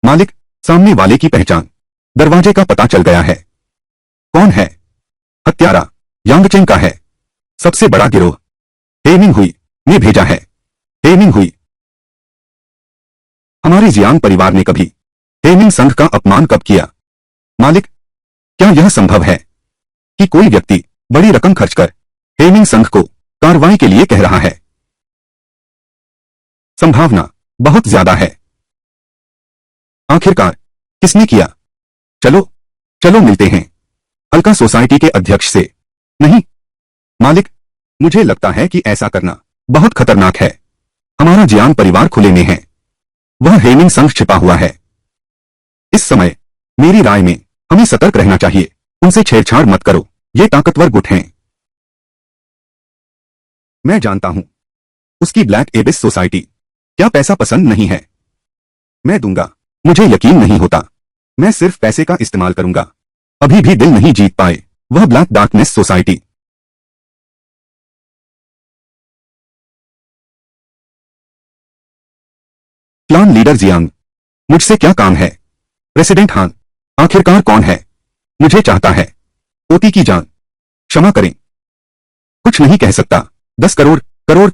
मालिक, सामने वाले की पहचान, दरवाजे का पता चल गया है। कौन है? हत्यारा यांगचेन का है। सबसे बड़ा गिरोह हेमिंग हुई ने भेजा है। हेमिंग हुई। हमारे जियांग परिवार ने कभी हेमिंग संघ का अपमान कब किया? मालिक, क्या यह संभव है कि कोई व्यक्ति बड़ी रकम खर्च कर हेमिंग संघ को कार्रवाई के लिए कह रहा है? संभावना बहुत ज्यादा है। आखिरकार किसने किया? चलो चलो मिलते हैं हल्का सोसाइटी के अध्यक्ष से। नहीं मालिक, मुझे लगता है कि ऐसा करना बहुत खतरनाक है। हमारा जियांग परिवार खुले में है, वह हेमिंग संघ छिपा हुआ है। इस समय मेरी राय में हमें सतर्क रहना चाहिए। उनसे छेड़छाड़ मत करो, ये ताकतवर गुट हैं। मैं जानता हूं उसकी ब्लैक एबिस सोसाइटी। क्या पैसा पसंद नहीं है? मैं दूंगा। मुझे यकीन नहीं होता। मैं सिर्फ पैसे का इस्तेमाल करूंगा। अभी भी दिल नहीं जीत पाए वह black darkness society. Clan leader Jiang, मुझसे क्या काम है? प्रेसिडेंट हान, आखिरकार कौन है? मुझे चाहता है पोती की जान। क्षमा करें, कुछ नहीं कह सकता। 10 करोड़ करोड़।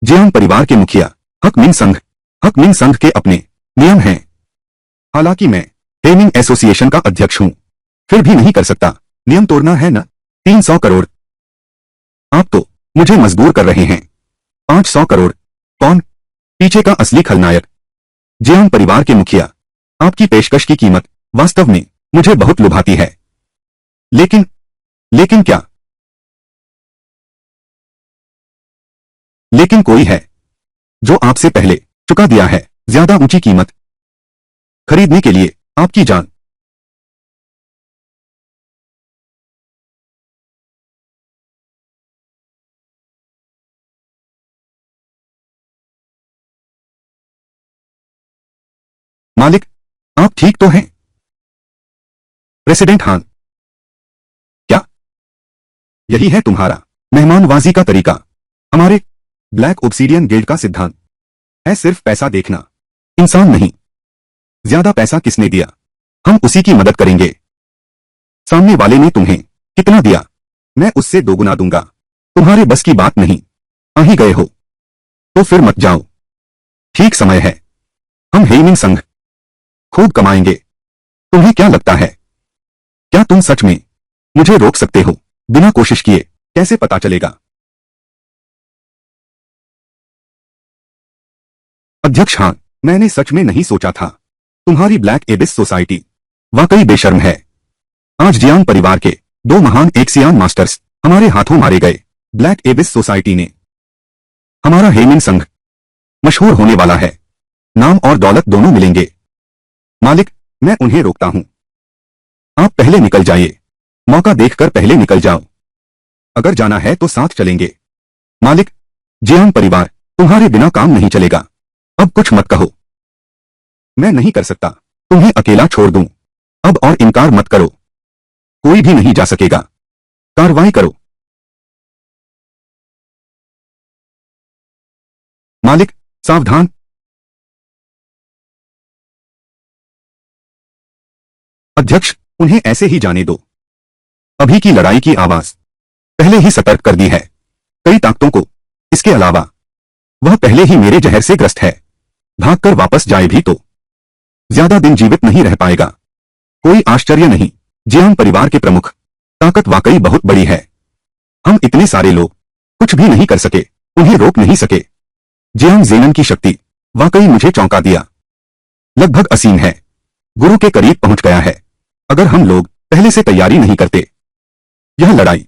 जियांग परिवार के मुखिया हक मिन संघ के अपने नियम हैं। हालांकि मैं हेमिंग एसोसिएशन का अध्यक्ष हूं, फिर भी नहीं कर सकता। नियम तोड़ना है ना? 300 करोड़। आप तो मुझे मजबूर कर रहे हैं। 500 करोड़। कौन पीछे का असली खलनायक? जियांग परिवार के मुखिया, आपकी पेशकश की कीमत वास्तव में मुझे बहुत लुभाती है। लेकिन लेकिन क्या? लेकिन कोई है जो आपसे पहले चुका दिया है ज्यादा ऊंची कीमत खरीदने के लिए आपकी जान। मालिक, आप ठीक तो हैं? प्रेसिडेंट हान, क्या यही है तुम्हारा मेहमानवाजी का तरीका? हमारे ब्लैक ओब्सीडियन गिल्ड का सिद्धांत है सिर्फ पैसा देखना, इंसान नहीं। ज्यादा पैसा किसने दिया, हम उसी की मदद करेंगे। सामने वाले ने तुम्हें कितना दिया, मैं उससे दोगुना दूंगा। तुम्हारे बस की बात नहीं। आ ही गए हो तो फिर मत जाओ, ठीक समय है। हम हेमिंग संघ खूब कमाएंगे। तुम्हें क्या लगता है, क्या तुम सच में मुझे रोक सकते हो? बिना कोशिश किए कैसे पता चलेगा? अध्यक्ष हां, मैंने सच में नहीं सोचा था। तुम्हारी ब्लैक एबिस सोसाइटी वाकई बेशर्म है। आज जियांग परिवार के 2 महान एक्सियान मास्टर्स हमारे हाथों मारे गए। ब्लैक एबिस सोसाइटी ने हमारा हेमिंग संघ मशहूर होने वाला है। नाम और दौलत दोनों मिलेंगे। मालिक, मैं उन्हें रोकता हूं। आप पहले निकल जाइए। मौका देखकर पहले निकल जाओ। अगर जाना है तो साथ चलेंगे। मालिक, जियांग परिवार तुम्हारे बिना काम नहीं चलेगा। अब कुछ मत कहो। मैं नहीं कर सकता तुम्हें अकेला छोड़ दूं। अब और इनकार मत करो। कोई भी नहीं जा सकेगा। कार्रवाई करो। मालिक, सावधान। अध्यक्ष, उन्हें ऐसे ही जाने दो। अभी की लड़ाई की आवाज पहले ही सतर्क कर दी है कई ताकतों को। इसके अलावा वह पहले ही मेरे जहर से ग्रस्त है। भागकर वापस जाए भी तो ज्यादा दिन जीवित नहीं रह पाएगा। कोई आश्चर्य नहीं, जियांग परिवार के प्रमुख ताकत वाकई बहुत बड़ी है। हम इतने सारे लोग कुछ भी नहीं कर सके, उन्हें रोक नहीं सके। जियांग ज़ेनन की शक्ति वाकई मुझे चौंका दिया। लगभग असीम है, गुरु के करीब पहुंच गया है। अगर हम लोग पहले से तैयारी नहीं करते, यह लड़ाई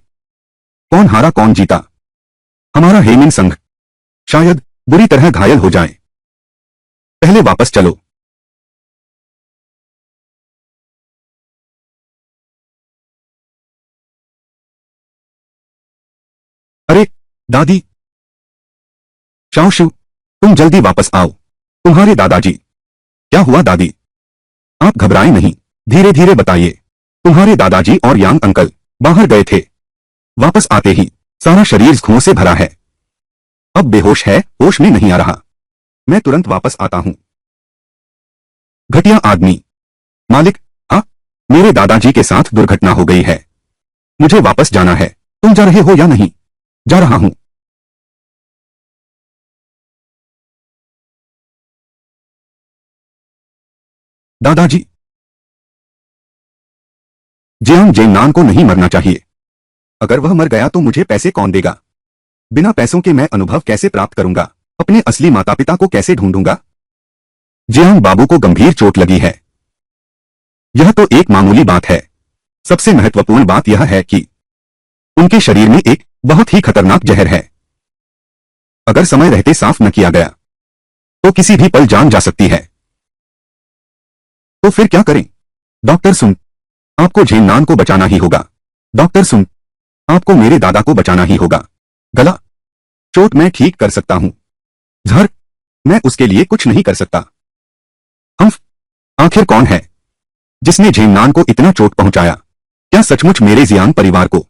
कौन हारा कौन जीता, हमारा हेमिंग संघ शायद बुरी तरह घायल हो जाए। पहले वापस चलो। अरे दादी, शाओशु, तुम जल्दी वापस आओ। तुम्हारे दादाजी। क्या हुआ दादी? आप घबराएं नहीं, धीरे धीरे बताइए। तुम्हारे दादाजी और यांग अंकल बाहर गए थे। वापस आते ही सारा शरीर खून से भरा है। अब बेहोश है, होश में नहीं आ रहा। मैं तुरंत वापस आता हूं। घटिया आदमी। मालिक, हाँ, मेरे दादाजी के साथ दुर्घटना हो गई है। मुझे वापस जाना है। तुम जा रहे हो या नहीं? जा रहा हूं। दादाजी, जियांग जेन्नान को नहीं मरना चाहिए। अगर वह मर गया तो मुझे पैसे कौन देगा? बिना पैसों के मैं अनुभव कैसे प्राप्त करूंगा? अपने असली माता पिता को कैसे ढूंढूंगा? जियांग बाबू को गंभीर चोट लगी है। यह तो एक मामूली बात है। सबसे महत्वपूर्ण बात यह है कि उनके शरीर में एक बहुत ही खतरनाक जहर है। अगर समय रहते साफ न किया गया तो किसी भी पल जान जा सकती है। तो फिर क्या करें? डॉक्टर सुन, आपको झेन्नान को बचाना ही होगा। डॉक्टर सुन, आपको मेरे दादा को बचाना ही होगा। गला चोट मैं ठीक कर सकता हूं। झर, मैं उसके लिए कुछ नहीं कर सकता। हम आखिर कौन है जिसने झेन्नान को इतना चोट पहुंचाया? क्या सचमुच मेरे जियांग परिवार को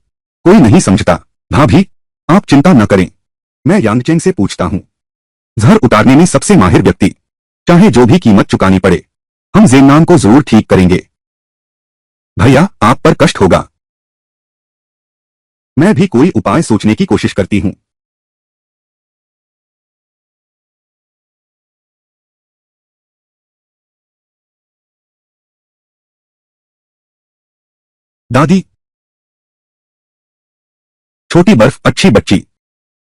कोई नहीं समझता? भाभी, आप चिंता न करें, मैं यांगचेंग से पूछता हूं। जहर उतारने में सबसे माहिर व्यक्ति। चाहे जो भी कीमत चुकानी पड़े, हम जेन्नान को जरूर ठीक करेंगे। भैया, आप पर कष्ट होगा। मैं भी कोई उपाय सोचने की कोशिश करती हूं। दादी, छोटी बर्फ अच्छी बच्ची,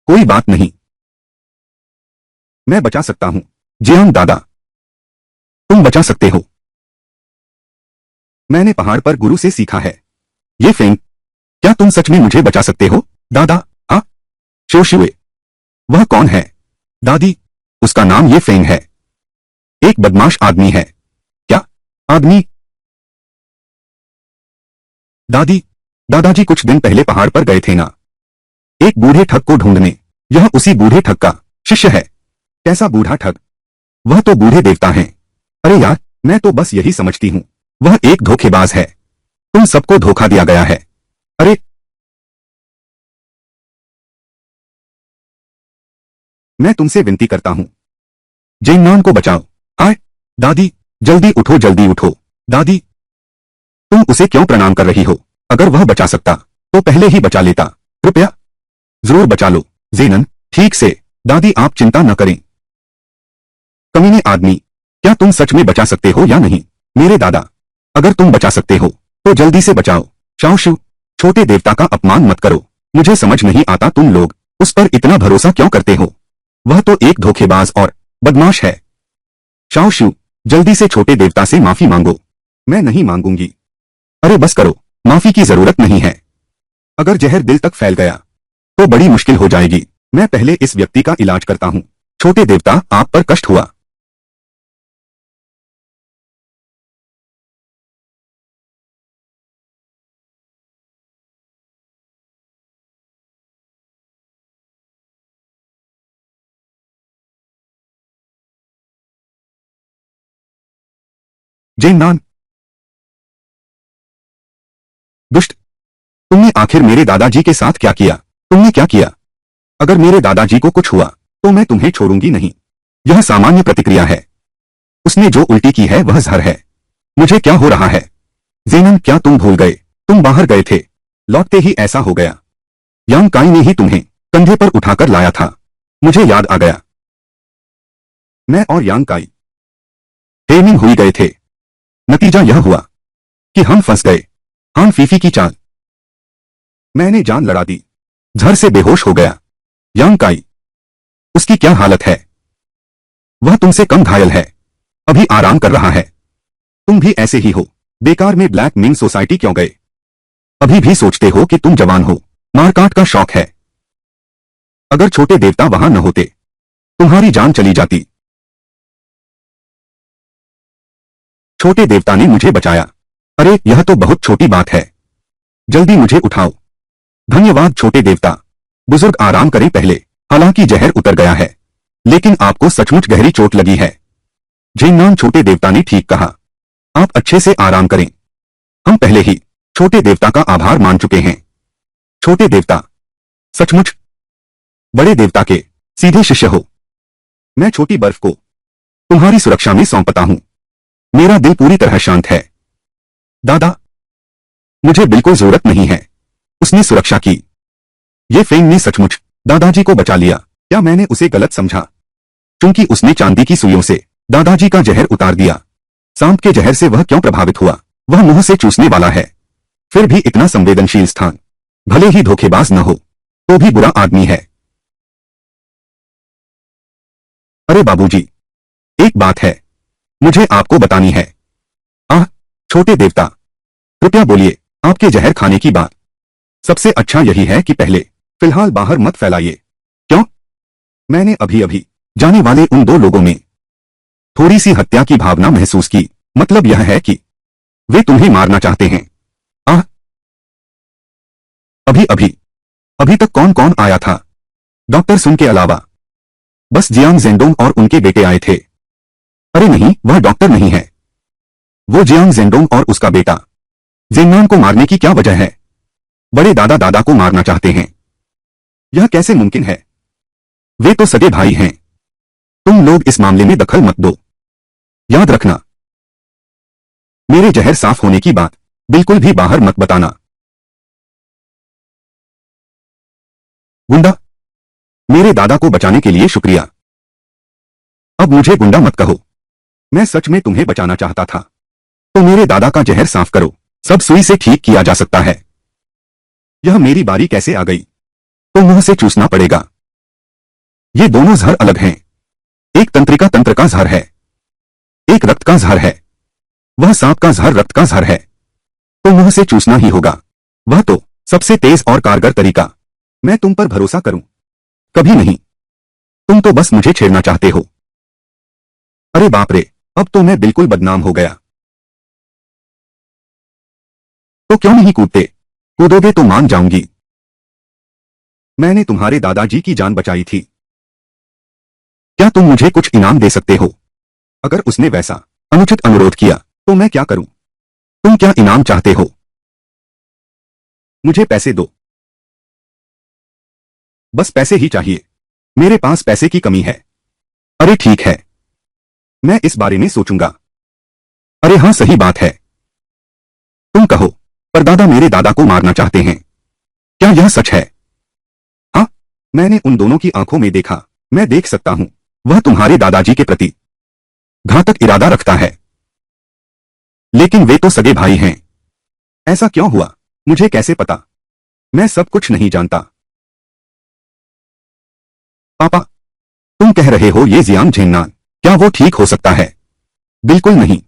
कोई बात नहीं, मैं बचा सकता हूं। जियांग दादा, तुम बचा सकते हो। मैंने पहाड़ पर गुरु से सीखा है। ये फेंग, क्या तुम सच में मुझे बचा सकते हो? दादा, हाँ। शोशुए, वह कौन है? दादी, उसका नाम ये फेंग है। एक बदमाश आदमी है। क्या आदमी? दादी, दादाजी कुछ दिन पहले पहाड़ पर गए थे ना, एक बूढ़े ठग को ढूंढने। यह उसी बूढ़े ठग का शिष्य है। कैसा बूढ़ा ठग? वह तो बूढ़े देवता हैं। अरे यार, मैं तो बस यही समझती हूँ, वह एक धोखेबाज है। तुम सबको धोखा दिया गया है। अरे, मैं तुमसे विनती करता हूँ, जेन्नान को बचाओ। हाय दादी, जल्दी उठो, जल्दी उठो। दादी, तुम उसे क्यों प्रणाम कर रही हो? अगर वह बचा सकता तो पहले ही बचा लेता। कृपया जरूर बचा लो। जेनन, ठीक से। दादी, आप चिंता न करें। कमीने आदमी, क्या तुम सच में बचा सकते हो या नहीं? मेरे दादा, अगर तुम बचा सकते हो तो जल्दी से बचाओ। शाओशु, छोटे देवता का अपमान मत करो। मुझे समझ नहीं आता तुम लोग उस पर इतना भरोसा क्यों करते हो। वह तो एक धोखेबाज और बदमाश है। शाओशु, जल्दी से छोटे देवता से माफी मांगो। मैं नहीं मांगूंगी। अरे बस करो, माफी की जरूरत नहीं है। अगर जहर दिल तक फैल गया तो बड़ी मुश्किल हो जाएगी। मैं पहले इस व्यक्ति का इलाज करता हूँ। छोटे देवता, आप पर कष्ट हुआ। जेन्नान, दुष्ट, तुमने आखिर मेरे दादाजी के साथ क्या किया? तुमने क्या किया? अगर मेरे दादाजी को कुछ हुआ तो मैं तुम्हें छोड़ूंगी नहीं। यह सामान्य प्रतिक्रिया है। उसने जो उल्टी की है वह जहर है। मुझे क्या हो रहा है? जेनन, क्या तुम भूल गए? तुम बाहर गए थे, लौटते ही ऐसा हो गया। यांग काई ने ही तुम्हें कंधे पर उठाकर लाया था। मुझे याद आ गया। मैं और यांग काई ट्रेनिंग हुई गए थे। नतीजा यह हुआ कि हम फंस गए। हान फीफी की चाल। मैंने जान लड़ा दी। झर से बेहोश हो गया। यांग काई, उसकी क्या हालत है? वह तुमसे कम घायल है, अभी आराम कर रहा है। तुम भी ऐसे ही हो। बेकार में ब्लैक मिंग सोसाइटी क्यों गए? अभी भी सोचते हो कि तुम जवान हो। मारकाट का शौक है। अगर छोटे देवता वहां न होते, तुम्हारी जान चली जाती। छोटे देवता ने मुझे बचाया। अरे यह तो बहुत छोटी बात है, जल्दी मुझे उठाओ। धन्यवाद छोटे देवता। बुजुर्ग आराम करें पहले, हालांकि जहर उतर गया है, लेकिन आपको सचमुच गहरी चोट लगी है। झेन्नान छोटे देवता ने ठीक कहा, आप अच्छे से आराम करें। हम पहले ही छोटे देवता का आभार मान चुके हैं। छोटे देवता, सचमुच बड़े देवता के सीधे शिष्य हो। मैं छोटी बर्फ को तुम्हारी सुरक्षा में सौंपता हूं। मेरा दिल पूरी तरह शांत है। दादा, मुझे बिल्कुल जरूरत नहीं है, उसने सुरक्षा की। ये फेंग ने सचमुच दादाजी को बचा लिया। क्या मैंने उसे गलत समझा? क्योंकि उसने चांदी की सुइयों से दादाजी का जहर उतार दिया। सांप के जहर से वह क्यों प्रभावित हुआ? वह मुंह से चूसने वाला है, फिर भी इतना संवेदनशील स्थान। भले ही धोखेबाज न हो, तो भी बुरा आदमी है। अरे बाबूजी, एक बात है, मुझे आपको बतानी है। आह, छोटे देवता, कृपया बोलिए। आपके जहर खाने की बात सबसे अच्छा यही है कि पहले फिलहाल बाहर मत फैलाइए। क्यों? मैंने अभी अभी जाने वाले उन दो लोगों में थोड़ी सी हत्या की भावना महसूस की। मतलब यह है कि वे तुम्हें मारना चाहते हैं। आह, अभी अभी अभी तक कौन कौन आया था? डॉक्टर सुन के अलावा बस जियांग जेंडोंग और उनके बेटे आए थे। अरे नहीं, वह डॉक्टर नहीं है, वो जियांग जेंडोंग और उसका बेटा। जेन्नान को मारने की क्या वजह है? बड़े दादा दादा को मारना चाहते हैं। यह कैसे मुमकिन है? वे तो सगे भाई हैं। तुम लोग इस मामले में दखल मत दो। याद रखना, मेरे जहर साफ होने की बात बिल्कुल भी बाहर मत बताना। गुंडा, मेरे दादा को बचाने के लिए शुक्रिया। अब मुझे गुंडा मत कहो, मैं सच में तुम्हें बचाना चाहता था। तो मेरे दादा का जहर साफ करो, सब सुई से ठीक किया जा सकता है। यह मेरी बारी कैसे आ गई? तो मुंह से चूसना पड़ेगा। ये दोनों जहर अलग हैं। एक तंत्रिका तंत्र का जहर है, एक रक्त का जहर है। वह सांप का जहर रक्त का जहर है, तो मुंह से चूसना ही होगा। वह तो सबसे तेज और कारगर तरीका। मैं तुम पर भरोसा करूं? कभी नहीं। तुम तो बस मुझे छेड़ना चाहते हो। अरे बाप रे, अब तो मैं बिल्कुल बदनाम हो गया। तो क्यों नहीं कूदते? कूदोगे तो मान जाऊंगी। मैंने तुम्हारे दादाजी की जान बचाई थी। क्या तुम मुझे कुछ इनाम दे सकते हो? अगर उसने वैसा अनुचित अनुरोध किया तो मैं क्या करूं? तुम क्या इनाम चाहते हो? मुझे पैसे दो। बस पैसे ही चाहिए, मेरे पास पैसे की कमी है। अरे ठीक है, मैं इस बारे में सोचूंगा। अरे हाँ, सही बात है। तुम कहो, परदादा मेरे दादा को मारना चाहते हैं, क्या यह सच है? हाँ, मैंने उन दोनों की आंखों में देखा। मैं देख सकता हूं, वह तुम्हारे दादाजी के प्रति घातक इरादा रखता है। लेकिन वे तो सगे भाई हैं। ऐसा क्यों हुआ? मुझे कैसे पता? मैं सब कुछ नहीं जानता। पापा, तुम कह रहे हो ये जियांग झेन्नान, क्या वो ठीक हो सकता है? बिल्कुल नहीं।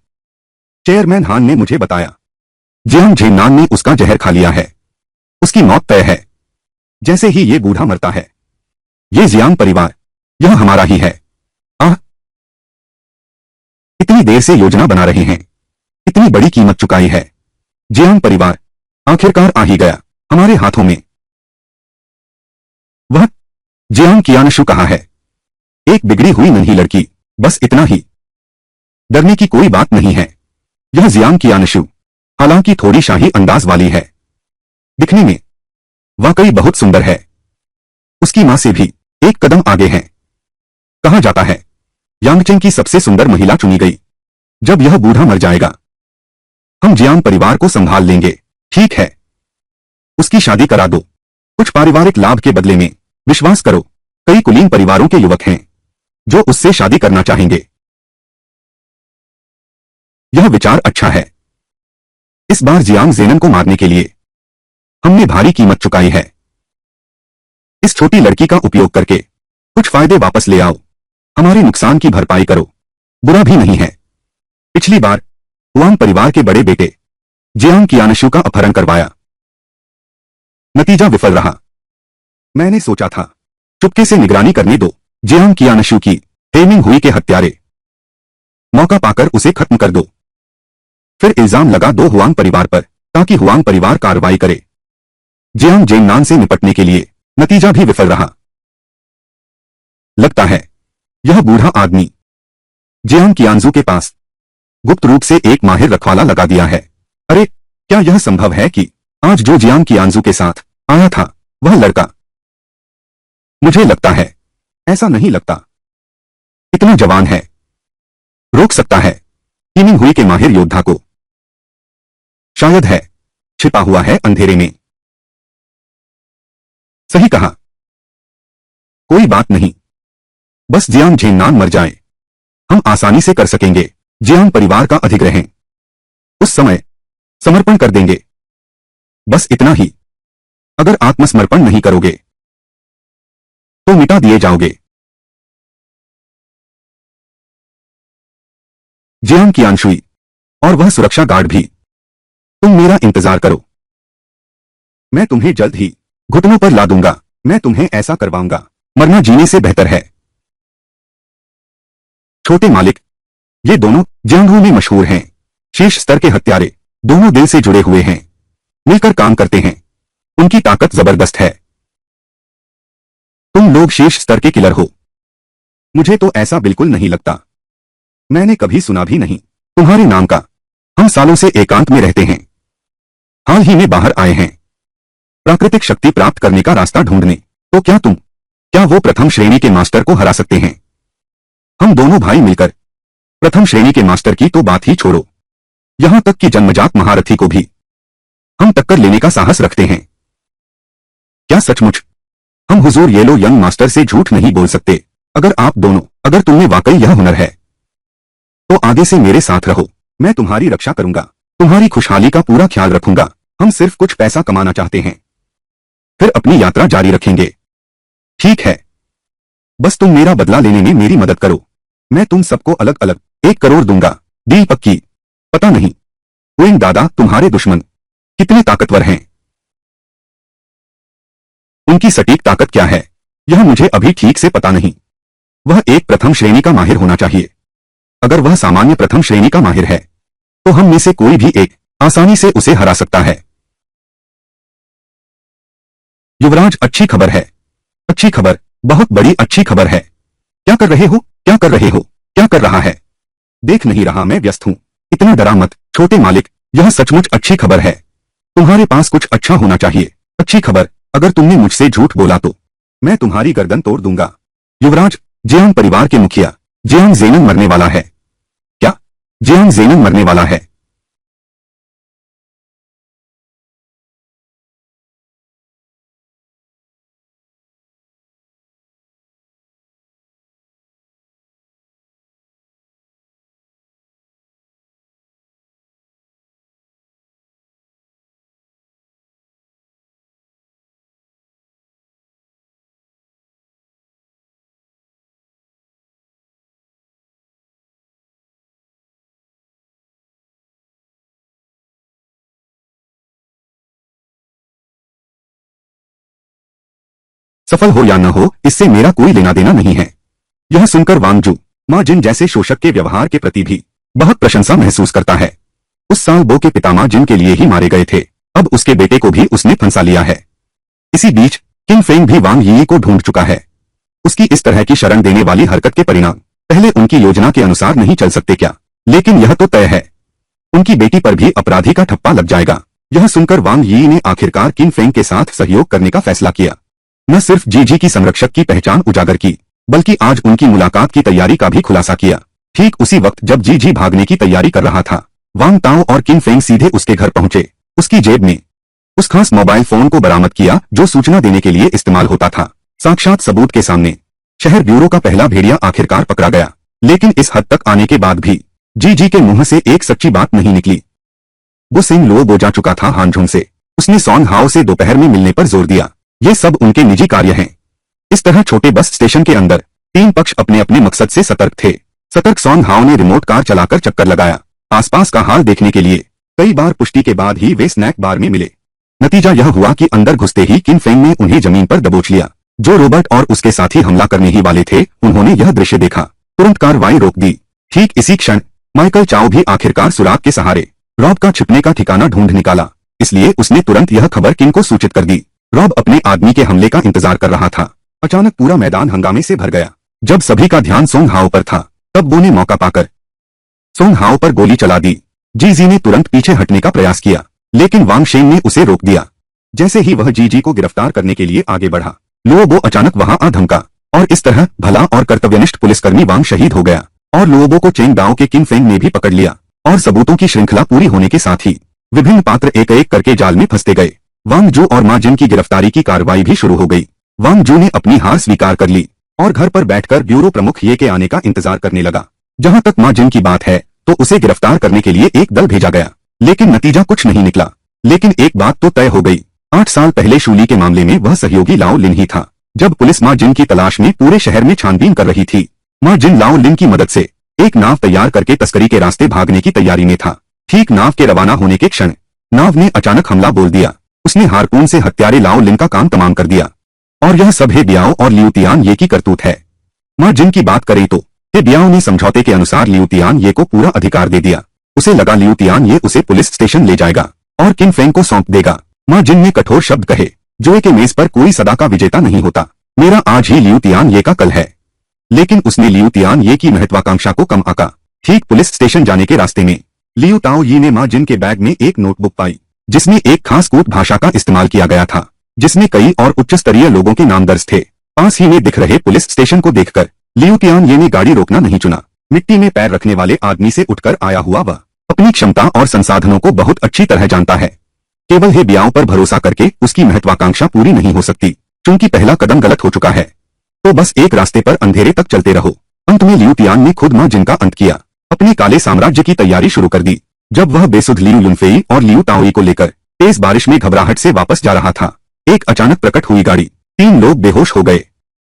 चेयरमैन हान ने मुझे बताया, जियांग झेन्नान ने उसका जहर खा लिया है। उसकी मौत तय है, जैसे ही ये बूढ़ा मरता है। ये जियांग परिवार, यह हमारा ही है। आह, इतनी देर से योजना बना रहे हैं, इतनी बड़ी कीमत चुकाई है। जियांग परिवार आखिरकार आ ही गया हमारे हाथों में। वह जियांग कियानशु कहाँ है? एक बिगड़ी हुई नन्ही लड़की, बस इतना ही। डरने की कोई बात नहीं है। यह जियांग कियानशु हालांकि थोड़ी शाही अंदाज वाली है, दिखने में वाकई बहुत सुंदर है। उसकी मां से भी एक कदम आगे है। कहा जाता है यांगचेंग की सबसे सुंदर महिला चुनी गई। जब यह बूढ़ा मर जाएगा, हम जियांग परिवार को संभाल लेंगे। ठीक है, उसकी शादी करा दो। कुछ पारिवारिक लाभ के बदले में। विश्वास करो, कई कुलीन परिवारों के युवक हैं जो उससे शादी करना चाहेंगे। यह विचार अच्छा है। इस बार जियांग जेनन को मारने के लिए हमने भारी कीमत चुकाई है। इस छोटी लड़की का उपयोग करके कुछ फायदे वापस ले आओ। हमारे नुकसान की भरपाई करो। बुरा भी नहीं है। पिछली बार हुआंग परिवार के बड़े बेटे जियांग कियानशु का अपहरण करवाया, नतीजा विफल रहा। मैंने सोचा था चुपके से निगरानी करने दो जियांग कियानशु की। हेमिंग हुई के हत्यारे, मौका पाकर उसे खत्म कर दो। फिर इल्जाम लगा दो हुआंग परिवार पर ताकि हुआंग परिवार कार्रवाई करे। जियांग जेननान से निपटने के लिए नतीजा भी विफल रहा। लगता है यह बूढ़ा आदमी जियांग कियांजू के पास गुप्त रूप से एक माहिर रखवाला लगा दिया है। अरे क्या यह संभव है कि आज जो जियांग कियांजू के साथ आया था वह लड़का? मुझे लगता है ऐसा नहीं लगता। इतना जवान है, रोक सकता है कीमिंग हुई के माहिर योद्धा को। शायद है छिपा हुआ है अंधेरे में। सही कहा। कोई बात नहीं, बस जियांग झेन्नान मर जाए, हम आसानी से कर सकेंगे जियांग परिवार का अधिग्रहण। उस समय समर्पण कर देंगे। बस इतना ही। अगर आत्मसमर्पण नहीं करोगे तो मिटा दिए जाओगे। जियांग कियांशुई और वह सुरक्षा गार्ड भी, तुम मेरा इंतजार करो। मैं तुम्हें जल्द ही घुटनों पर ला दूंगा। मैं तुम्हें ऐसा करवाऊंगा, मरना जीने से बेहतर है। छोटे मालिक, ये दोनों जियांगू में मशहूर हैं। शीर्ष स्तर के हत्यारे, दोनों दिल से जुड़े हुए हैं, मिलकर काम करते हैं। उनकी ताकत जबरदस्त है। तुम लोग शीर्ष स्तर के किलर हो। मुझे तो ऐसा बिल्कुल नहीं लगता। मैंने कभी सुना भी नहीं तुम्हारे नाम का। हम सालों से एकांत में रहते हैं, हाल ही में बाहर आए हैं प्राकृतिक शक्ति प्राप्त करने का रास्ता ढूंढने। तो क्या वो प्रथम श्रेणी के मास्टर को हरा सकते हैं? हम दोनों भाई मिलकर प्रथम श्रेणी के मास्टर की तो बात ही छोड़ो, यहां तक कि जन्मजात महारथी को भी हम टक्कर लेने का साहस रखते हैं। क्या सचमुच हम हुजूर येलो यंग मास्टर से झूठ नहीं बोल सकते? अगर तुम में वाकई यह हुनर है तो आगे से मेरे साथ रहो। मैं तुम्हारी रक्षा करूंगा, तुम्हारी खुशहाली का पूरा ख्याल रखूंगा। हम सिर्फ कुछ पैसा कमाना चाहते हैं, फिर अपनी यात्रा जारी रखेंगे। ठीक है, बस तुम मेरा बदला लेने में मेरी मदद करो। मैं तुम सबको अलग अलग 1 करोड़ दूंगा। डील पक्की? पता नहीं उइंग दादा तुम्हारे दुश्मन कितने ताकतवर हैं। उनकी सटीक ताकत क्या है यह मुझे अभी ठीक से पता नहीं। वह एक प्रथम श्रेणी का माहिर होना चाहिए। अगर वह सामान्य प्रथम श्रेणी का माहिर है तो हम में से कोई भी एक आसानी से उसे हरा सकता है। युवराज, अच्छी खबर है। अच्छी खबर, बहुत बड़ी अच्छी खबर है। क्या कर रहे हो? क्या कर रहे हो? क्या कर रहा है? देख नहीं रहा मैं व्यस्त हूं। इतना डरा मत छोटे मालिक, यह सचमुच अच्छी खबर है। तुम्हारे पास कुछ अच्छा होना चाहिए। अच्छी खबर? अगर तुमने मुझसे झूठ बोला तो मैं तुम्हारी गर्दन तोड़ दूंगा। युवराज, जियांग परिवार के मुखिया जियांग जेनन मरने वाला है। क्या? जियांग जेनन मरने वाला है? सफल हो या न हो इससे मेरा कोई लेना देना नहीं है। यह सुनकर वांगजू मां जिन जैसे शोषक के व्यवहार के प्रति भी बहुत प्रशंसा महसूस करता है। उस साल बो के पितामह जिन के लिए ही मारे गए थे, अब उसके बेटे को भी उसने फंसा लिया है। इसी बीच किंग फेंग भी वांग यी को ढूंढ चुका है। उसकी इस तरह की शरण देने वाली हरकत के परिणाम पहले उनकी योजना के अनुसार नहीं चल सकते क्या? लेकिन यह तो तय है, उनकी बेटी पर भी अपराधी का ठप्पा लग जाएगा। यह सुनकर वांग यी ने आखिरकार किंग फेंग के साथ सहयोग करने का फैसला किया। न सिर्फ जीजी की संरक्षक की पहचान उजागर की, बल्कि आज उनकी मुलाकात की तैयारी का भी खुलासा किया। ठीक उसी वक्त जब जीजी भागने की तैयारी कर रहा था, वांग ताओ और किंग फेंग सीधे उसके घर पहुंचे। उसकी जेब में उस खास मोबाइल फोन को बरामद किया जो सूचना देने के लिए इस्तेमाल होता था। साक्षात सबूत के सामने शहर ब्यूरो का पहला भेड़िया आखिरकार पकड़ा गया। लेकिन इस हद तक आने के बाद भी जीजी के मुंह से एक सच्ची बात नहीं निकली। वो सिंह लो बो जा चुका था हानझुंग से। उसने सॉन्ग हाओ से दोपहर में मिलने पर जोर दिया। ये सब उनके निजी कार्य हैं। इस तरह छोटे बस स्टेशन के अंदर तीन पक्ष अपने अपने मकसद से सतर्क थे। सतर्क सॉन्ग हाओ ने रिमोट कार चलाकर चक्कर लगाया, आसपास का हाल देखने के लिए। कई बार पुष्टि के बाद ही वे स्नैक बार में मिले। नतीजा यह हुआ कि अंदर घुसते ही किंग फेंग ने उन्हें जमीन पर दबोच लिया। जो रॉबर्ट और उसके साथी हमला करने ही वाले थे, उन्होंने यह दृश्य देखा, तुरंत कार्रवाई रोक दी। ठीक इसी क्षण माइकल चाओ भी आखिरकार सुराग के सहारे रॉब का छिपने का ठिकाना ढूंढ निकाला, इसलिए उसने तुरंत यह खबर किन को सूचित कर दी। रॉब अपने आदमी के हमले का इंतजार कर रहा था। अचानक पूरा मैदान हंगामे से भर गया। जब सभी का ध्यान सोंग हाओ पर था, तब वो ने मौका पाकर सोंग हाओ पर गोली चला दी। जीजी ने तुरंत पीछे हटने का प्रयास किया, लेकिन वांग शेन ने उसे रोक दिया। जैसे ही वह जीजी को गिरफ्तार करने के लिए आगे बढ़ा, लुओबो अचानक वहां आ धमका, और इस तरह भला और कर्तव्यनिष्ठ पुलिसकर्मी वांग शहीद हो गया और लुओबो को चेंग दाओ के किन फेंग ने भी पकड़ लिया। और सबूतों की श्रृंखला पूरी होने के साथ ही विभिन्न पात्र एक एक करके जाल में फंसते गए। वांग जू और मा जिन की गिरफ्तारी की कार्रवाई भी शुरू हो गई। वांग जू ने अपनी हार स्वीकार कर ली और घर पर बैठकर ब्यूरो प्रमुख ये के आने का इंतजार करने लगा। जहां तक मा जिन की बात है, तो उसे गिरफ्तार करने के लिए एक दल भेजा गया, लेकिन नतीजा कुछ नहीं निकला। लेकिन एक बात तो तय हो गई, 8 साल पहले शूली के मामले में वह सहयोगी लाओ लिन ही था। जब पुलिस मा जिन की तलाश में पूरे शहर में छानबीन कर रही थी, मा जिन लाओ लिन की मदद से एक नाव तैयार करके तस्करी के रास्ते भागने की तैयारी में था। ठीक नाव के रवाना होने के क्षण नाव ने अचानक हमला बोल दिया। उसने हारपून से हत्यारे लाओ लिन का काम तमाम कर दिया। और यह सब हे बियाओ और लियूतियान ये की करतूत है। मा जिन की बात करें तो हे बियाओ ने समझौते के अनुसार लियूतियान ये को पूरा अधिकार दे दिया। उसे लगा लियूतियान ये उसे पुलिस स्टेशन ले जाएगा और किन फेंग को सौंप देगा। मा जिन ने कठोर शब्द कहे, जुए के मेज पर कोई सदा का विजेता नहीं होता। मेरा आज ही लियूतियान ये का कल है। लेकिन उसने लियूतियान ये की महत्वाकांक्षा को कम आका। ठीक पुलिस स्टेशन जाने के रास्ते में लियू ताओ यी ने मा जिन के बैग में एक नोटबुक पाई, जिसमें एक खास कूट भाषा का इस्तेमाल किया गया था, जिसमें कई और उच्च स्तरीय लोगों के नाम दर्ज थे। पास ही में दिख रहे पुलिस स्टेशन को देखकर लियूतियान ये ने गाड़ी रोकना नहीं चुना। मिट्टी में पैर रखने वाले आदमी से उठकर आया हुआ वह अपनी क्षमता और संसाधनों को बहुत अच्छी तरह जानता है। केवल हे बियाओ पर भरोसा करके उसकी महत्वाकांक्षा पूरी नहीं हो सकती, क्योंकि पहला कदम गलत हो चुका है। तो बस एक रास्ते पर अंधेरे तक चलते रहो। अंत में लियूतियान ने खुद मा जिन का अंत किया, अपने काले साम्राज्य की तैयारी शुरू कर दी। जब वह बेसुध लियू लुनफेई और लियू ताओई को लेकर तेज बारिश में घबराहट से वापस जा रहा था, एक अचानक प्रकट हुई गाड़ी। 3 लोग बेहोश हो गए।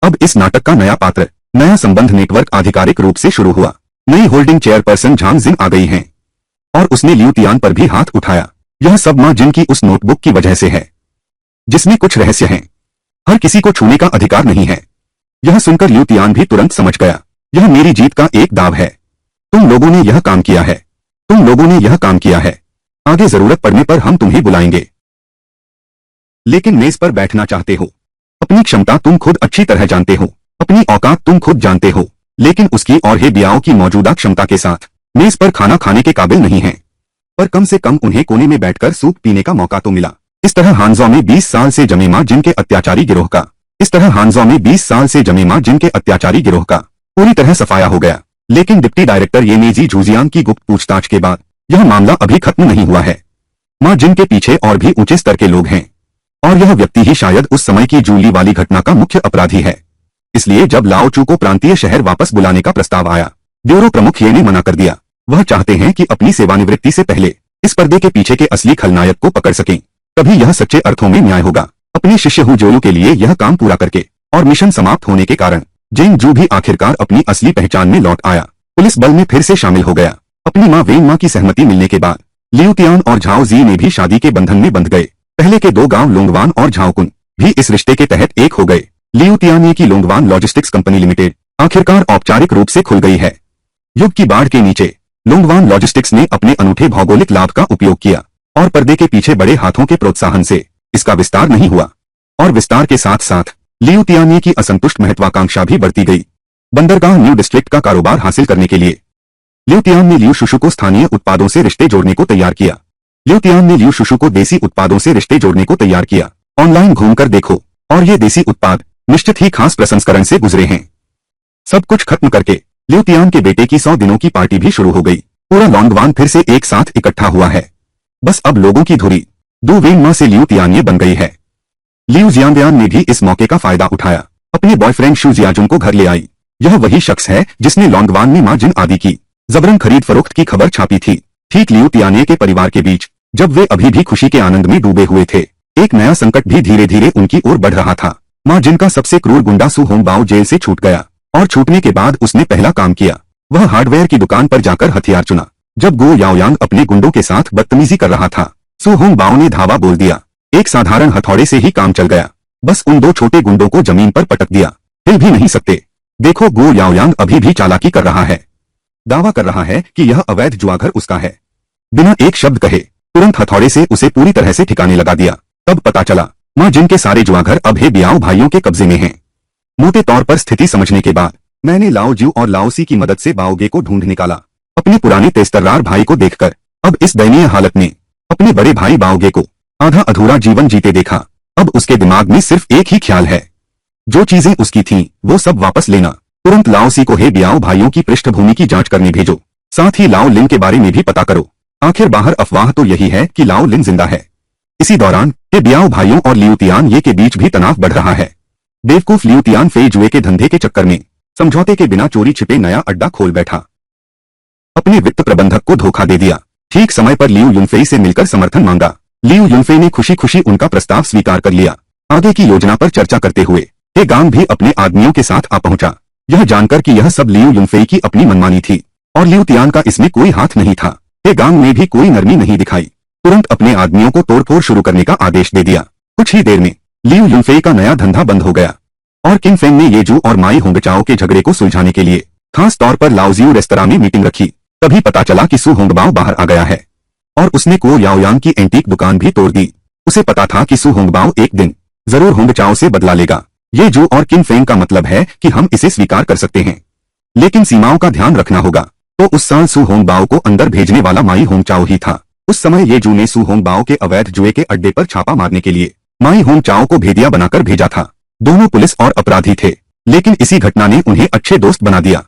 अब इस नाटक का नया पात्र, नया संबंध नेटवर्क आधिकारिक रूप से शुरू हुआ। नई होल्डिंग चेयरपर्सन झांग जिन आ गई हैं और उसने लियूतियान पर भी हाथ उठाया। यह सब मा जिन की उस नोटबुक की वजह से है, जिसमें कुछ रहस्य हैं। हर किसी को छूने का अधिकार नहीं है। यह सुनकर लियूतियान भी तुरंत समझ गया, यह मेरी जीत का एक दाव है। तुम लोगों ने यह काम किया है, तुम लोगों ने यह काम किया है। आगे जरूरत पड़ने पर हम तुम्हें बुलाएंगे। लेकिन मेज पर बैठना चाहते हो। अपनी क्षमता तुम खुद अच्छी तरह जानते हो, अपनी औकात तुम खुद जानते हो, लेकिन उसकी और हे बियाओ की मौजूदा क्षमता के साथ मेज पर खाना खाने के काबिल नहीं है। पर कम से कम उन्हें कोने में बैठकर सूप पीने का मौका तो मिला। इस तरह हानजो में 20 साल से जमे मा जिन के अत्याचारी गिरोह का पूरी तरह सफाया हो गया। लेकिन डिप्टी डायरेक्टर येनेजी झूजियांग की गुप्त पूछताछ के बाद यह मामला अभी खत्म नहीं हुआ है। मा जिन के पीछे और भी ऊंचे स्तर के लोग हैं, और यह व्यक्ति ही शायद उस समय की जूली वाली घटना का मुख्य अपराधी है। इसलिए जब लाओ चू को प्रांतीय शहर वापस बुलाने का प्रस्ताव आया, ब्यूरो प्रमुख ये ने मना कर दिया। वह चाहते हैं कि अपनी सेवानिवृत्ति से पहले इस पर्दे के पीछे के असली खलनायक को पकड़ सकें। तभी यह सच्चे अर्थों में न्याय होगा। अपने शिष्य हु जोलू के लिए यह काम पूरा करके और मिशन समाप्त होने के कारण जेंग जू भी आखिरकार अपनी असली पहचान में लौट आया। पुलिस बल में फिर से शामिल हो गया। अपनी माँ वेन माँ की सहमति मिलने के बाद लियूतियान और झाओ जी ने भी शादी के बंधन में बंध गए। पहले के 2 गांव लोंगवान और झाओकुन भी इस रिश्ते के तहत एक हो गए। लियूतियान की लोंगवान लॉजिस्टिक्स कंपनी लिमिटेड आखिरकार औपचारिक रूप से खुल गई है। युग की बाढ़ के नीचे लोंगवान लॉजिस्टिक्स ने अपने अनूठे भौगोलिक लाभ का उपयोग किया और पर्दे के पीछे बड़े हाथों के प्रोत्साहन से इसका विस्तार नहीं हुआ। और विस्तार के साथ साथ लियूतियान की असंतुष्ट महत्वाकांक्षा भी बढ़ती गई। बंदरगाह न्यू डिस्ट्रिक्ट का कारोबार हासिल करने के लिए लियूतियान ने लियू शुशु को स्थानीय उत्पादों से रिश्ते जोड़ने को तैयार किया। लियूतियान ने लियू शुशु को देसी उत्पादों से रिश्ते जोड़ने को तैयार किया। ऑनलाइन घूमकर देखो, और ये देसी उत्पाद निश्चित ही खास प्रसंस्करण से गुजरे हैं। सब कुछ खत्म करके लियूतियान के बेटे की 100 दिनों की पार्टी भी शुरू हो गई। पूरा लोंगवान फिर से एक साथ इकट्ठा हुआ है। बस अब लोगों की धुरी दु वेन माँ से लियूतियान ये बन गई है। लियू जियांगयान ने भी इस मौके का फायदा उठाया। अपने बॉयफ्रेंड शू जियाजुन को घर ले आई। यह वही शख्स है जिसने लोंगवान में मा जिन आदि की जबरन खरीद फरोख्त की खबर छापी थी। ठीक लियूतियान के परिवार के बीच जब वे अभी भी खुशी के आनंद में डूबे हुए थे, एक नया संकट भी धीरे धीरे उनकी ओर बढ़ रहा था। मा जिन का सबसे क्रूर गुंडा सु होंगबाओ जेल से छूट गया, और छूटने के बाद उसने पहला काम किया, वह हार्डवेयर की दुकान पर जाकर हथियार चुना। जब गो याओयांग अपने गुंडों के साथ बदतमीजी कर रहा था, सु होंगबाओ ने धावा बोल दिया। एक साधारण हथौड़े से ही काम चल गया। बस उन 2 छोटे गुंडों को जमीन पर पटक दिया। हिल भी नहीं सकते। देखो, गो याओयांग अभी भी चालाकी कर रहा है। दावा कर रहा है कि यह अवैध जुआघर उसका है। बिना एक शब्द कहे तुरंत हथौड़े से उसे पूरी तरह से ठिकाने लगा दिया। तब पता चला माँ जिन के सारे जुआघर अब हे बियाओ भाइयों के कब्जे में हैं। मोटे तौर पर स्थिति समझने के बाद मैंने लाओ ज्यू और लाओसी की मदद से बाओगे को ढूंढ निकाला। अपने पुराने तेजतर्रार भाई को देखकर अब इस दयनीय हालत में अपने बड़े भाई बाओगे को आधा अधूरा जीवन जीते देखा। अब उसके दिमाग में सिर्फ एक ही ख्याल है, जो चीजें उसकी थीं वो सब वापस लेना। तुरंत लाओसी को हे बियाओ भाइयों की पृष्ठभूमि की जांच करने भेजो, साथ ही लाओ लिन के बारे में भी पता करो। आखिर बाहर अफवाह तो यही है कि लाओ लिन जिंदा है। इसी दौरान हे बियाओ भाइयों और लियू तियान ये के बीच भी तनाव बढ़ रहा है। बेवकूफ लियू तियान फे जुए के धंधे के चक्कर में समझौते के बिना चोरी छिपे नया अड्डा खोल बैठा, अपने वित्त प्रबंधक को धोखा दे दिया। ठीक समय पर लियू युनफेई से मिलकर समर्थन मांगा। लियू युनफेई ने खुशी खुशी उनका प्रस्ताव स्वीकार कर लिया। आगे की योजना पर चर्चा करते हुए हे गांग भी अपने आदमियों के साथ आ पहुंचा, यह जानकर कि यह सब लियू युनफेई की अपनी मनमानी थी और लियू तियान का इसमें कोई हाथ नहीं था। हे गांग ने भी कोई नरमी नहीं दिखाई, तुरंत अपने आदमियों को तोड़फोड़ शुरू करने का आदेश दे दिया। कुछ ही देर में लियू युनफेई का नया धंधा बंद हो गया और किंग फेंग ने येजू और माई होंगचाओ के झगड़े को सुलझाने के लिए खास तौर पर लाओजियो रेस्तरां में मीटिंग रखी। तभी पता चला कि सू होंगबाओ बाहर आ गया है और उसने को याओयांग की एंटीक दुकान भी तोड़ दी। उसे पता था कि सू होंगबाओ एक दिन जरूर होंगचाओ से बदला लेगा। ये जो और किंग फेंग का मतलब है कि हम इसे स्वीकार कर सकते हैं, लेकिन सीमाओं का ध्यान रखना होगा। तो उस साल सू होंगबाओ को अंदर भेजने वाला माई होंगचाओ ही था। उस समय ये जू ने सू होंगबाओ के अवैध जुए के अड्डे पर छापा मारने के लिए माई होंगचाओ को भेदिया बनाकर भेजा था। दोनों पुलिस और अपराधी थे, लेकिन इसी घटना ने उन्हें अच्छे दोस्त बना दिया।